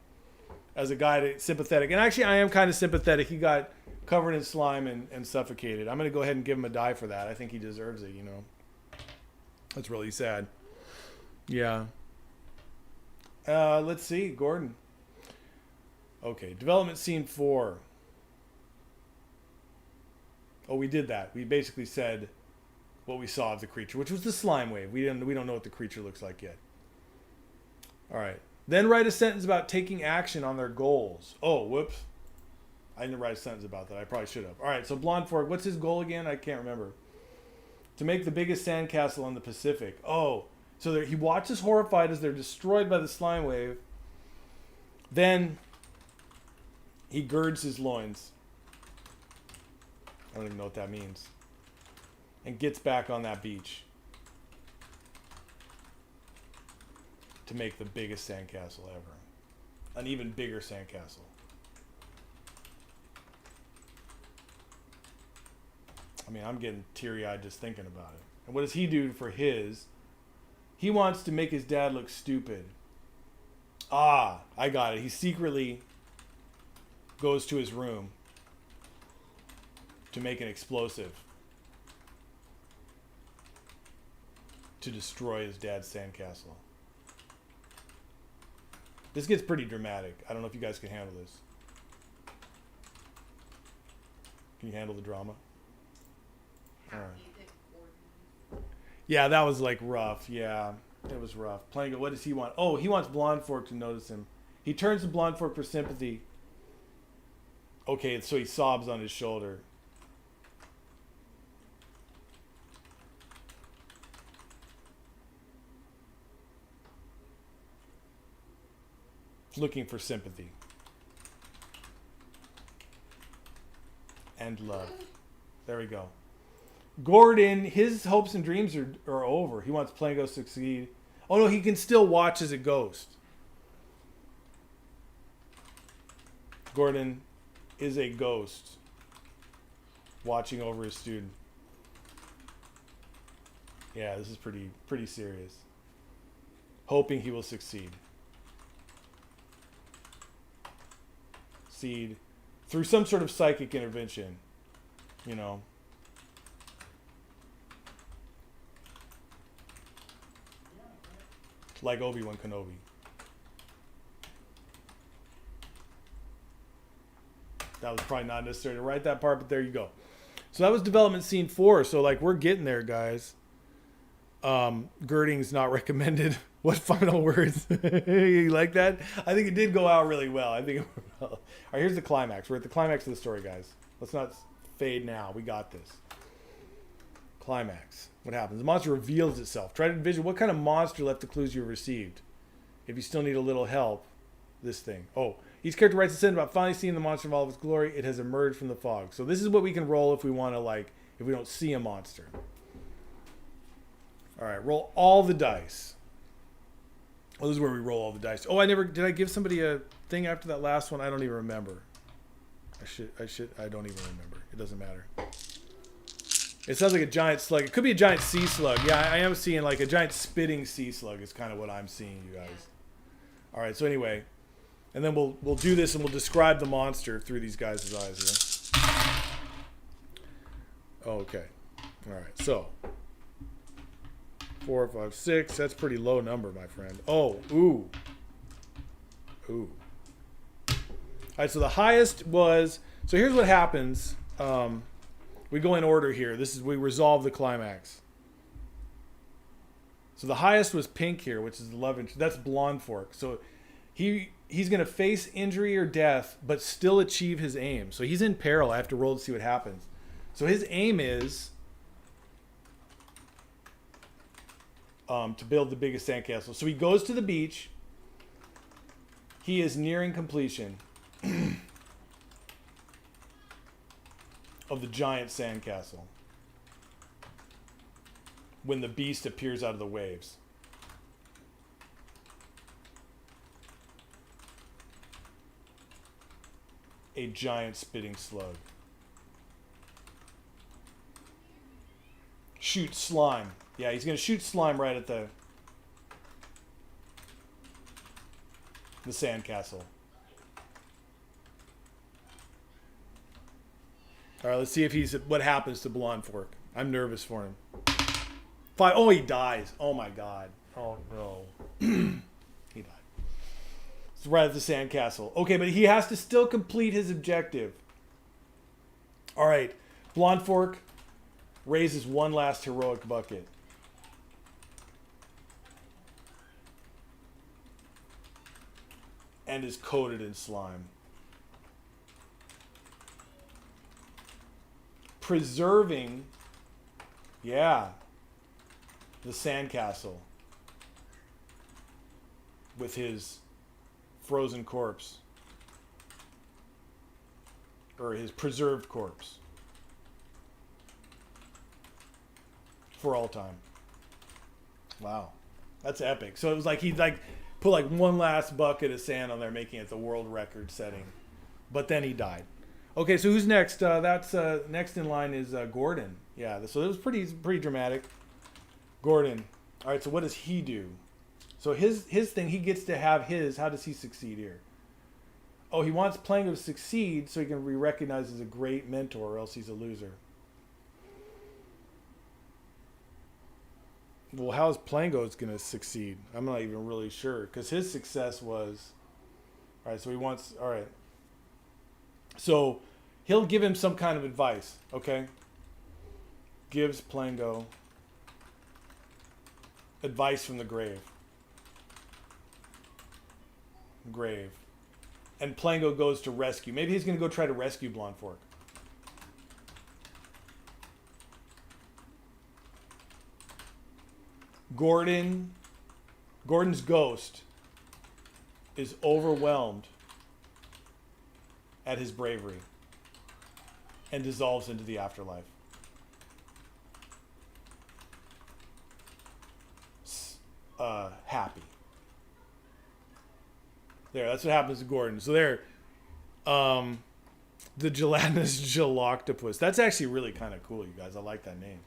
as a guy that's sympathetic. And actually, I am kind of sympathetic. He got covered in slime and suffocated. I'm going to go ahead and give him a die for that. I think he deserves it, you know. That's really sad. Yeah. Let's see, Gordon. Okay, development scene 4. Oh, we did that. We basically said what we saw of the creature, which was the slime wave. We don't know what the creature looks like yet. All right. Then write a sentence about taking action on their goals. Oh, whoops. I didn't write a sentence about that. I probably should have. All right, so Blonde Fork, what's his goal again? I can't remember. To make the biggest sandcastle on the Pacific. Oh, so he watches horrified as they're destroyed by the slime wave. Then he girds his loins. I don't even know what that means. And gets back on that beach to make the biggest sandcastle ever. An even bigger sandcastle. I mean, I'm getting teary-eyed just thinking about it. And what does he do for his? He wants to make his dad look stupid. Ah, I got it. He secretly goes to his room to make an explosive to destroy his dad's sandcastle. This gets pretty dramatic. I don't know if you guys can handle this. Can you handle the drama? All right. Yeah, that was like rough. Yeah, it was rough. Plango, what does he want? Oh, he wants Blonde Fork to notice him. He turns to Blonde Fork for sympathy. Okay, so he sobs on his shoulder. Looking for sympathy. and love. There we go. Gordon, his hopes and dreams are over. He wants Plango to succeed. Oh no, he can still watch as a ghost. Gordon is a ghost watching over his student. Yeah, this is pretty serious. Hoping he will succeed. Seed through some sort of psychic intervention, you know. Like Obi-Wan Kenobi. That was probably not necessary to write that part, but there you go. So that was development scene 4. So like we're getting there, guys. Girding's not recommended. What final words? You like that? I think it did go out really well. I think it went well. All right, here's the climax. We're at the climax of the story, guys. Let's not fade now. We got this. Climax. What happens? The monster reveals itself. Try to envision what kind of monster left the clues you received. If you still need a little help, this thing. Oh, each character writes a sentence about finally seeing the monster in all of its glory. It has emerged from the fog. So this is what we can roll if we want to, like, if we don't see a monster. All right, roll all the dice. Oh, this is where we roll all the dice. Oh, did I give somebody a thing after that last one? I don't even remember. I don't even remember. It doesn't matter. It sounds like a giant slug. It could be a giant sea slug. Yeah, I am seeing like a giant spitting sea slug is kind of what I'm seeing, you guys. All right, so anyway, and then we'll do this and we'll describe the monster through these guys' eyes here. Okay. All right, so 4, 5, 6. That's a pretty low number, my friend. Oh, ooh. Ooh. All right, so the highest was... So here's what happens. We go in order here. We resolve the climax. So the highest was pink here, which is 11. That's Blonde Fork. So he's going to face injury or death, but still achieve his aim. So he's in peril. I have to roll to see what happens. So his aim is... to build the biggest sandcastle. So he goes to the beach. He is nearing completion of the giant sandcastle when the beast appears out of the waves. A giant spitting slug. Shoot slime. Yeah, he's going to shoot slime right at the sandcastle. All right, let's see if what happens to Blonde Fork. I'm nervous for him. 5. Oh, he dies. Oh my God. Oh no. He died. It's right at the sandcastle. Okay, but he has to still complete his objective. All right, Blonde Fork raises one last heroic bucket. And is coated in slime. Preserving, yeah, the sandcastle with his frozen corpse. Or his preserved corpse. For all time. Wow. That's epic. So it was like he put like one last bucket of sand on there, making it the world record setting. But then he died. Okay, so who's next? That's next in line is Gordon. Yeah, so it was pretty dramatic. Gordon. All right, so what does he do? So his thing, he gets to have his. How does he succeed here? Oh, he wants Plango to succeed so he can be recognized as a great mentor, or else he's a loser. Well, how's Plango's going to succeed? I'm not even really sure, because his success was... All right, so he wants... All right. So he'll give him some kind of advice, okay? Gives Plango advice from the grave. And Plango goes to rescue. Maybe he's going to go try to rescue Blonde Fork. Gordon's ghost is overwhelmed at his bravery. and dissolves into the afterlife. Happy. There, that's what happens to Gordon. So there, the gelatinous Geloctopus. That's actually really kind of cool, you guys. I like that name.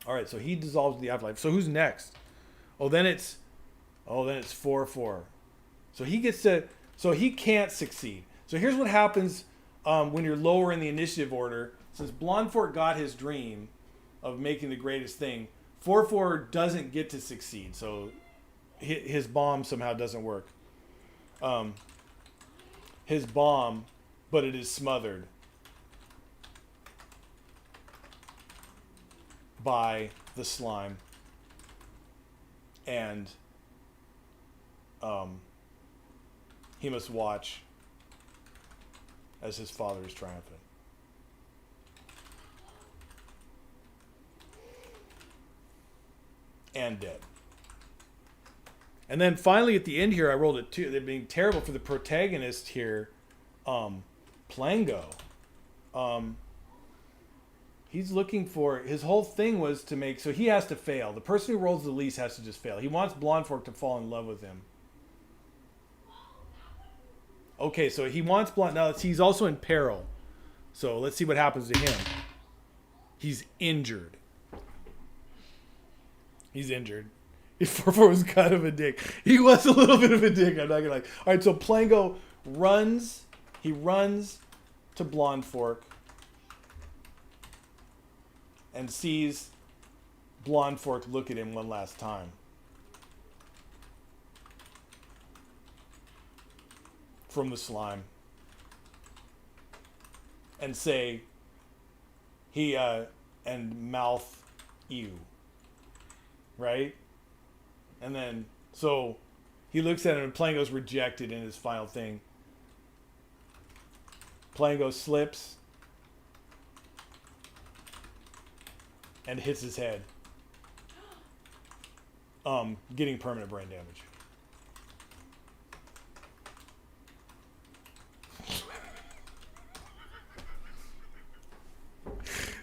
All right, so he dissolves into the afterlife. So who's next? Then it's 4-4. So he gets to. So he can't succeed. So here's what happens when you're lower in the initiative order. Since Blondfork got his dream of making the greatest thing, 4-4 doesn't get to succeed. So his bomb somehow doesn't work. His bomb, but it is smothered by the slime. And he must watch as his father is triumphant. And dead. And then finally at the end here, I rolled a 2. They're being terrible for the protagonist here, Plango. He's looking for, his whole thing was to make, so he has to fail. The person who rolls the least has to just fail. He wants Blondfork to fall in love with him. Okay, so he wants now he's also in peril. So let's see what happens to him. He's injured. He's injured. 4-4 was kind of a dick. He was a little bit of a dick. I'm not gonna lie. All right, so Plango runs. He runs to Blondfork and sees Blondfork look at him one last time. From the slime. And say, and mouth you. Right? And then, so he looks at him and Plango's rejected in his final thing. Plango slips and hits his head. Getting permanent brain damage.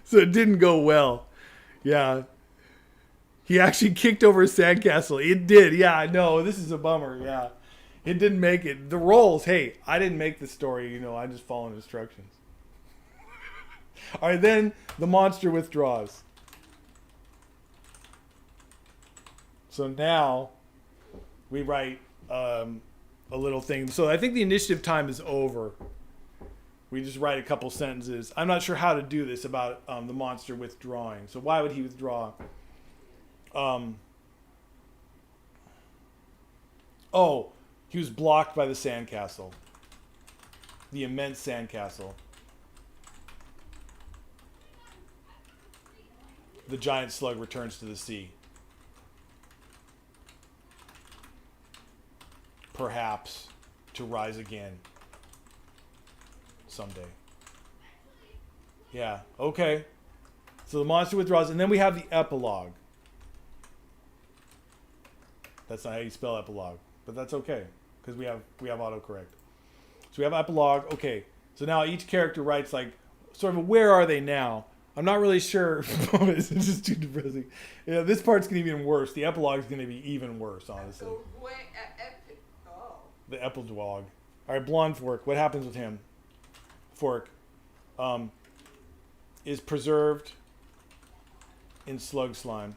So it didn't go well. Yeah. He actually kicked over a sandcastle. It did. Yeah, I know. This is a bummer. Yeah. It didn't make it. The rolls, hey, I didn't make the story. I just followed instructions. All right, then the monster withdraws. So now we write a little thing. So I think the initiative time is over. We just write a couple sentences. I'm not sure how to do this about the monster withdrawing. So why would he withdraw? He was blocked by the sandcastle. The immense sandcastle. The giant slug returns to the sea. Perhaps to rise again someday. Yeah, okay. So the monster withdraws, and then we have the epilogue. That's not how you spell epilogue, but that's okay because we have autocorrect. So we have epilogue. Okay, so now each character writes like sort of where are they now? I'm not really sure. It's just too depressing. Yeah, this part's gonna be even worse. The epilogue is gonna be even worse, honestly. The epilogue. All right, Blondfork. What happens with him? Fork is preserved in slug slime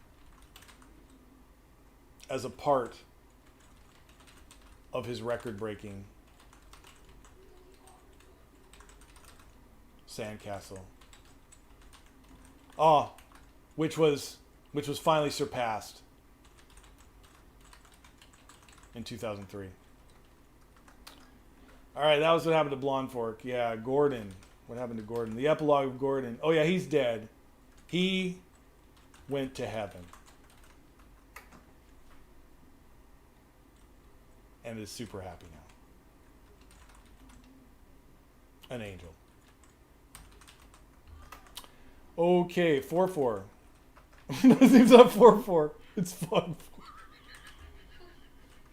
as a part of his record-breaking sandcastle. Which was finally surpassed in 2003. All right, that was what happened to Blondfork. Yeah, Gordon. What happened to Gordon? The epilogue of Gordon. Oh yeah, he's dead. He went to heaven. And is super happy now. An angel. Okay, 4-4. His name's not 4-4. It's fun.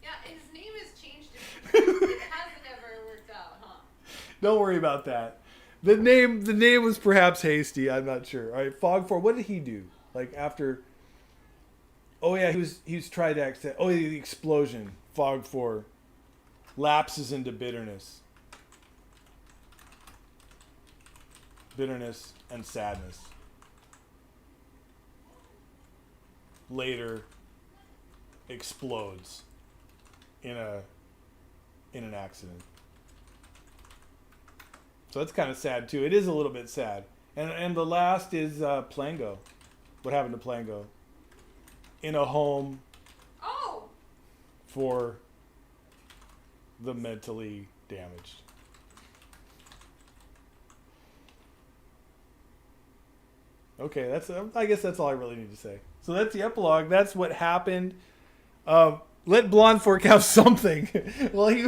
Yeah, his name has changed. It hasn't ever worked out, huh? Don't worry about that. The name was perhaps hasty. I'm not sure. All right, Fog 4. What did he do? Like after? Oh yeah, he was trying to accent. Oh, the explosion. Fog 4 lapses into bitterness. Bitterness and sadness. Later explodes in an accident. So that's kind of sad too. It is a little bit sad. And the last is Plango. What happened to Plango? In a home for the mentally damaged. Okay, I guess that's all I really need to say. So that's the epilogue. That's what happened. Let Blonde Fork have something. Well, he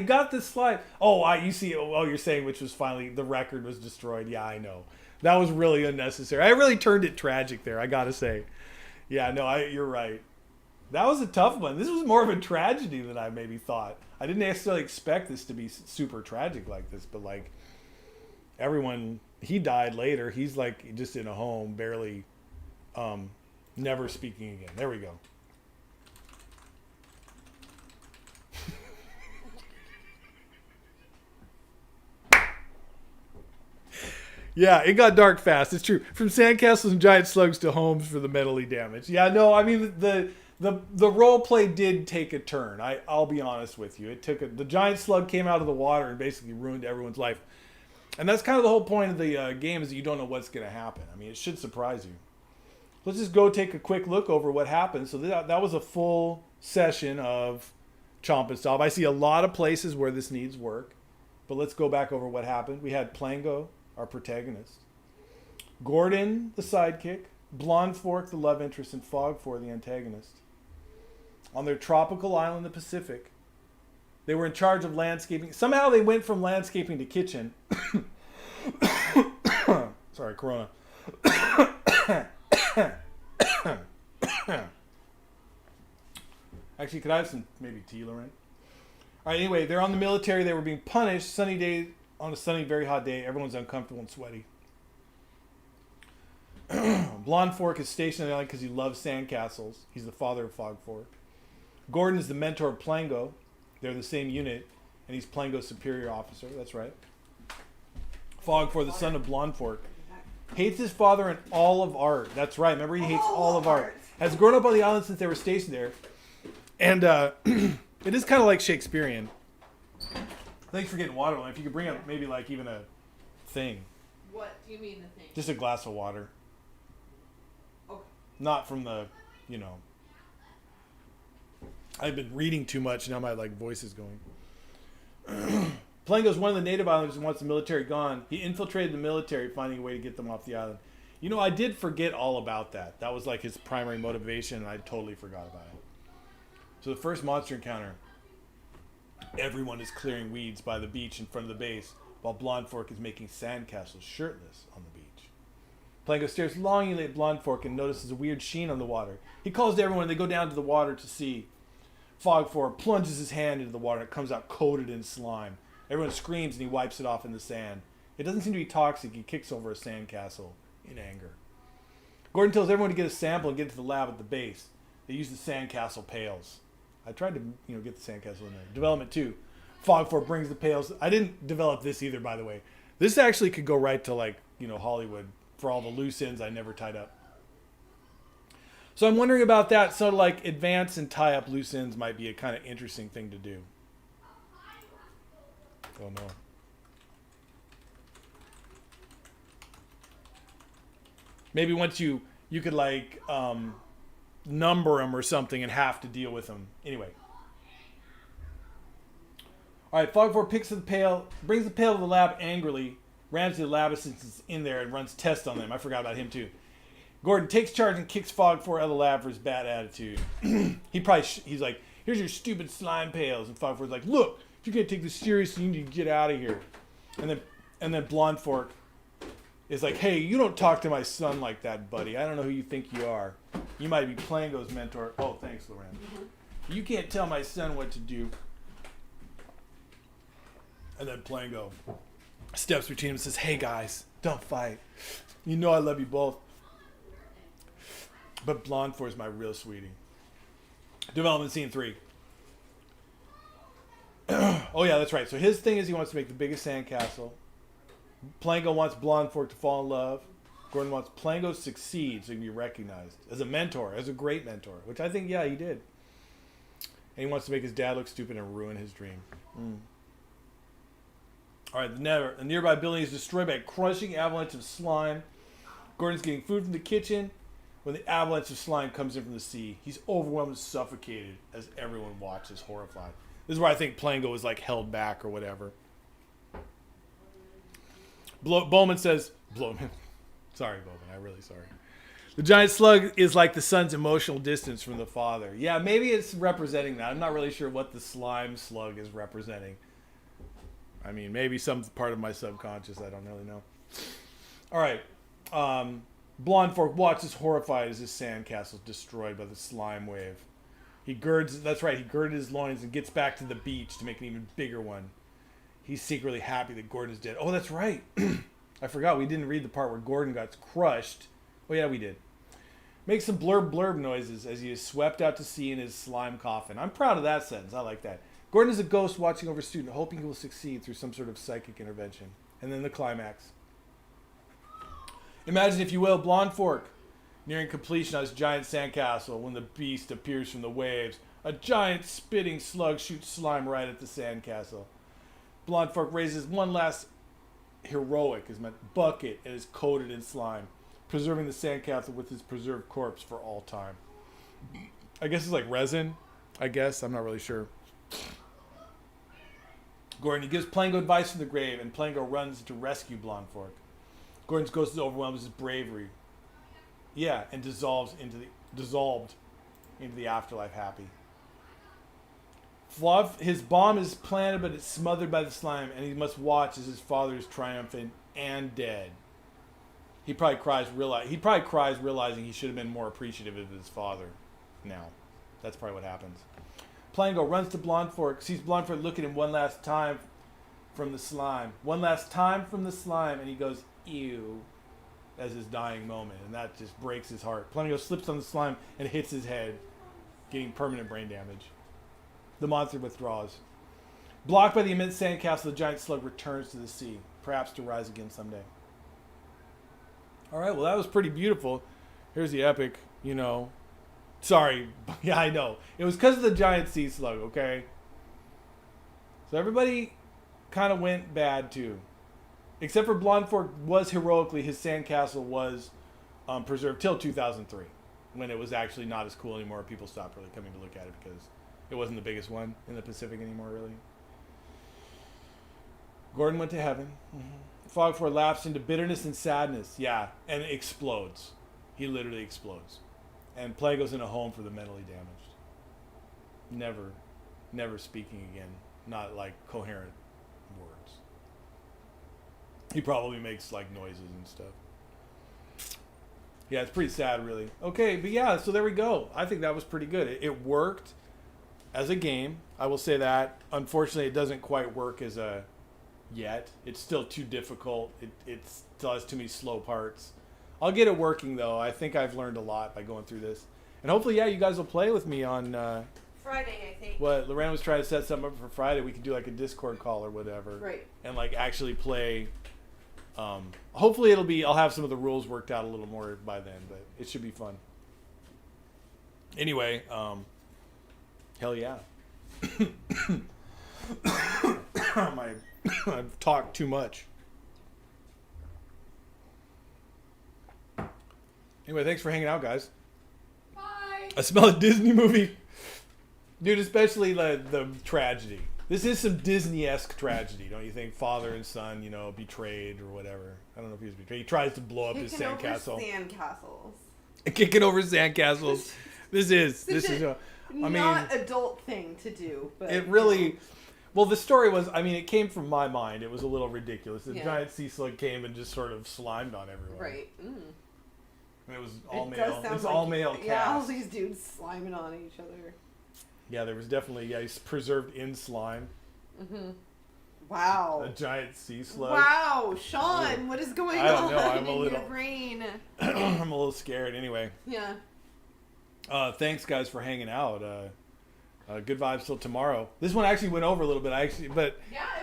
got this slide. Oh, you see. Oh, you're saying which was finally the record was destroyed. Yeah, I know. That was really unnecessary. I really turned it tragic there. I gotta say. Yeah, no, you're right. That was a tough one. This was more of a tragedy than I maybe thought. I didn't necessarily expect this to be super tragic like this, but like everyone, he died later. He's like just in a home, barely, never speaking again. There we go. Yeah, it got dark fast. It's true. From sandcastles and giant slugs to homes for the mentally damaged. Yeah, no, I mean the role play did take a turn. I'll be honest with you. The giant slug came out of the water and basically ruined everyone's life. And that's kind of the whole point of the game, is that you don't know what's going to happen. I mean, it should surprise you. Let's just go take a quick look over what happened. So that was a full session of Chomp N Stomp. I see a lot of places where this needs work, but let's go back over what happened. We had Plango, our protagonist, Gordon, the sidekick, Blonde Fork, the love interest, and Fog 4, the antagonist. On their tropical island in the Pacific, they were in charge of landscaping. Somehow they went from landscaping to kitchen. Sorry, Corona. Actually, could I have some maybe tea, Lorraine? All right, anyway, they're on the military. They were being punished. Sunny day, on a sunny, very hot day. Everyone's uncomfortable and sweaty. Blonde Fork is stationed on the island because he loves sandcastles. He's the father of Fog 4. Gordon is the mentor of Plango. They're the same unit, and he's Plango's superior officer. That's right. Fog 4, the son of Blonde Fork, hates his father and all of art. That's right. Remember, he hates all of art. Has grown up on the island since they were stationed there. And it is kind of like Shakespearean. Thanks for getting water. If you could bring up maybe like even a thing. What do you mean the thing? Just a glass of water. Okay. Not from the, I've been reading too much, now my voice is going. Plango's one of the native islanders who wants the military gone. He infiltrated the military, finding a way to get them off the island. I did forget all about that. That was like his primary motivation, and I totally forgot about it. So the first monster encounter, everyone is clearing weeds by the beach in front of the base, while Blonde Fork is making sandcastles shirtless on the beach. Plango stares longingly at Blonde Fork and notices a weird sheen on the water. He calls to everyone, and they go down to the water to see. Fog 4 plunges his hand into the water, and it comes out coated in slime. Everyone screams, and he wipes it off in the sand. It doesn't seem to be toxic. He kicks over a sandcastle in anger. Gordon tells everyone to get a sample and get it to the lab at the base. They use the sandcastle pails. I tried to, get the sandcastle in there. Development 2. Fog 4 brings the pails. I didn't develop this either, by the way. This actually could go right to, Hollywood for all the loose ends I never tied up. So I'm wondering about that. So, advance and tie up loose ends might be a kind of interesting thing to do. Oh, no. Maybe once you could, number them or something and have to deal with them. Anyway. All right, Fog 4 picks up the pail, brings the pail to the lab angrily, rams to the lab assistants in there and runs tests on them. I forgot about him, too. Gordon takes charge and kicks Fog 4 out of the lab for his bad attitude. He's like, here's your stupid slime pails. And Fog 4's like, look, if you can't take this seriously, you need to get out of here. And then Blonde Fork is like, hey, you don't talk to my son like that, buddy. I don't know who you think you are. You might be Plango's mentor. Oh, thanks, Loren. Mm-hmm. You can't tell my son what to do. And then Plango steps between them and says, "Hey guys, don't fight. You know I love you both. But Blonde Four is my real sweetie." Development scene 3. Oh yeah, that's right. So his thing is he wants to make the biggest sandcastle. Plango wants Blonde Fork to fall in love. Gordon wants Plango to succeed so he can be recognized as a mentor, as a great mentor, which I think, yeah, he did. And he wants to make his dad look stupid and ruin his dream. All right, the nearby building is destroyed by a crushing avalanche of slime. Gordon's getting food from the kitchen when the avalanche of slime comes in from the sea. He's overwhelmed and suffocated as everyone watches, horrified. This is where I think Plango was like held back or whatever. Bowman says, sorry, Bowman, I'm really sorry. The giant slug is like the son's emotional distance from the father. Yeah, maybe it's representing that. I'm not really sure what the slime slug is representing. I mean, maybe some part of my subconscious. I don't really know. All right. Blonde Fork watches horrified as his sandcastle is destroyed by the slime wave. He girded his loins and gets back to the beach to make an even bigger one. He's secretly happy that Gordon is dead. Oh, that's right. I forgot we didn't read the part where Gordon got crushed. Oh, yeah, we did. Makes some blurb noises as he is swept out to sea in his slime coffin. I'm proud of that sentence. I like that. Gordon is a ghost watching over a student, hoping he will succeed through some sort of psychic intervention. And then the climax. Imagine, if you will, Blonde Fork nearing completion on his giant sandcastle when the beast appears from the waves. A giant spitting slug shoots slime right at the sandcastle. Blonde Fork raises one last heroic bucket and is coated in slime, preserving the sandcastle with his preserved corpse for all time. I guess it's like resin. I'm not really sure. Gordon, he gives Plango advice from the grave, and Plango runs to rescue Blonde Fork. Gordon's ghost is overwhelmed with his bravery. Yeah, and dissolved into the afterlife happy. Fluff, his bomb is planted, but it's smothered by the slime, and he must watch as his father is triumphant and dead. He probably cries realizing he should have been more appreciative of his father. Now, that's probably what happens. Plango runs to Blonde Fork, sees Blonde Fork look at him one last time from the slime. One last time from the slime, and he goes, "Ew," as his dying moment, and that just breaks his heart. Plango slips on the slime and hits his head, getting permanent brain damage. The monster withdraws. Blocked by the immense sandcastle, the giant slug returns to the sea, perhaps to rise again someday. All right, well, that was pretty beautiful. Here's the epic, Sorry. Yeah, I know. It was because of the giant sea slug, okay? So everybody kind of went bad, too. Except for Blonde Fork was heroically, his sandcastle was preserved till 2003, when it was actually not as cool anymore. People stopped really coming to look at it because it wasn't the biggest one in the Pacific anymore, really. Gordon went to heaven. Fog 4 lapsed into bitterness and sadness. Yeah, and explodes. He literally explodes. And Plango's in a home for the mentally damaged. Never speaking again. Not like coherent words. He probably makes like noises and stuff. Yeah, it's pretty sad, really. Okay, but yeah, so there we go. I think that was pretty good. It worked as a game. I will say that. Unfortunately, it doesn't quite work as a yet. It's still too difficult. It still has too many slow parts. I'll get it working, though. I think I've learned a lot by going through this. And hopefully, yeah, you guys will play with me on... Friday, I think. What, Lorraine was trying to set something up for Friday. We could do like a Discord call or whatever. Right. And like actually play... hopefully I'll have some of the rules worked out a little more by then, but it should be fun. Anyway, hell yeah. I've talked too much. Anyway, thanks for hanging out, guys. Bye. I smell a Disney movie. Dude, especially the tragedy. This is some Disney-esque tragedy, don't you think? Father and son, betrayed or whatever. I don't know if he was betrayed. He tries to blow up his sandcastle. Kicking over sandcastles. This is not adult thing to do. But it really... Well, the story was, it came from my mind. It was a little ridiculous. The giant sea slug came and just sort of slimed on everyone. Right. And it was all male. It was all male cast. Yeah, all these dudes sliming on each other. Yeah, there was definitely, he's preserved in slime. Wow. A giant sea slug. Wow, Sean, what is going I don't know, on I'm a in little- your brain? I'm a little scared. Anyway, Yeah. thanks guys for hanging out. Good vibes till tomorrow. This one actually went over a little bit. Yeah, it was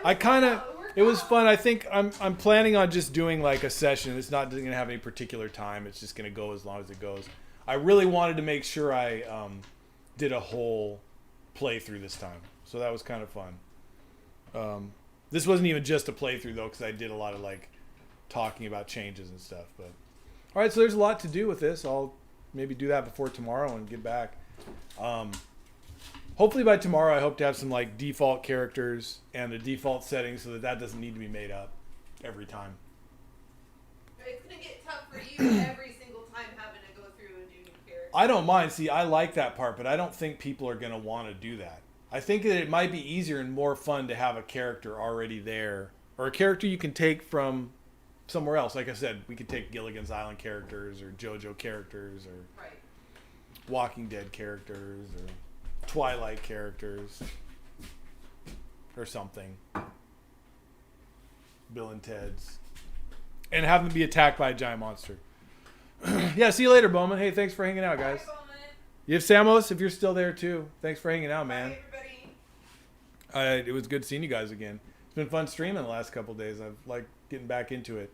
I kind of, worked it was out. fun. I think I'm planning on just doing like a session. It's not going to have any particular time. It's just going to go as long as it goes. I really wanted to make sure I did a whole playthrough this time, so that was kind of fun. This wasn't even just a playthrough though, because I did a lot of like talking about changes and stuff. But all right, so there's a lot to do with this. I'll maybe do that before tomorrow and get back. Hopefully by tomorrow, I hope to have some like default characters and the default settings so that that doesn't need to be made up every time. It's gonna get tough for you every single time having to go through and do new characters. I don't mind. See, I like that part, but I don't think people are going to want to do that. I think that it might be easier and more fun to have a character already there, or a character you can take from somewhere else. Like I said, we could take Gilligan's Island characters or JoJo characters or Right. Walking Dead characters or Twilight characters or something. Bill and Ted's. And have them be attacked by a giant monster. Yeah, see you later, Bowman. Hey, thanks for hanging out, guys. Bye, Bowman. You have Samos, if you're still there too. Thanks for hanging out, man. Bye, everybody. It was good seeing you guys again. It's been fun streaming the last couple days. I've liked getting back into it.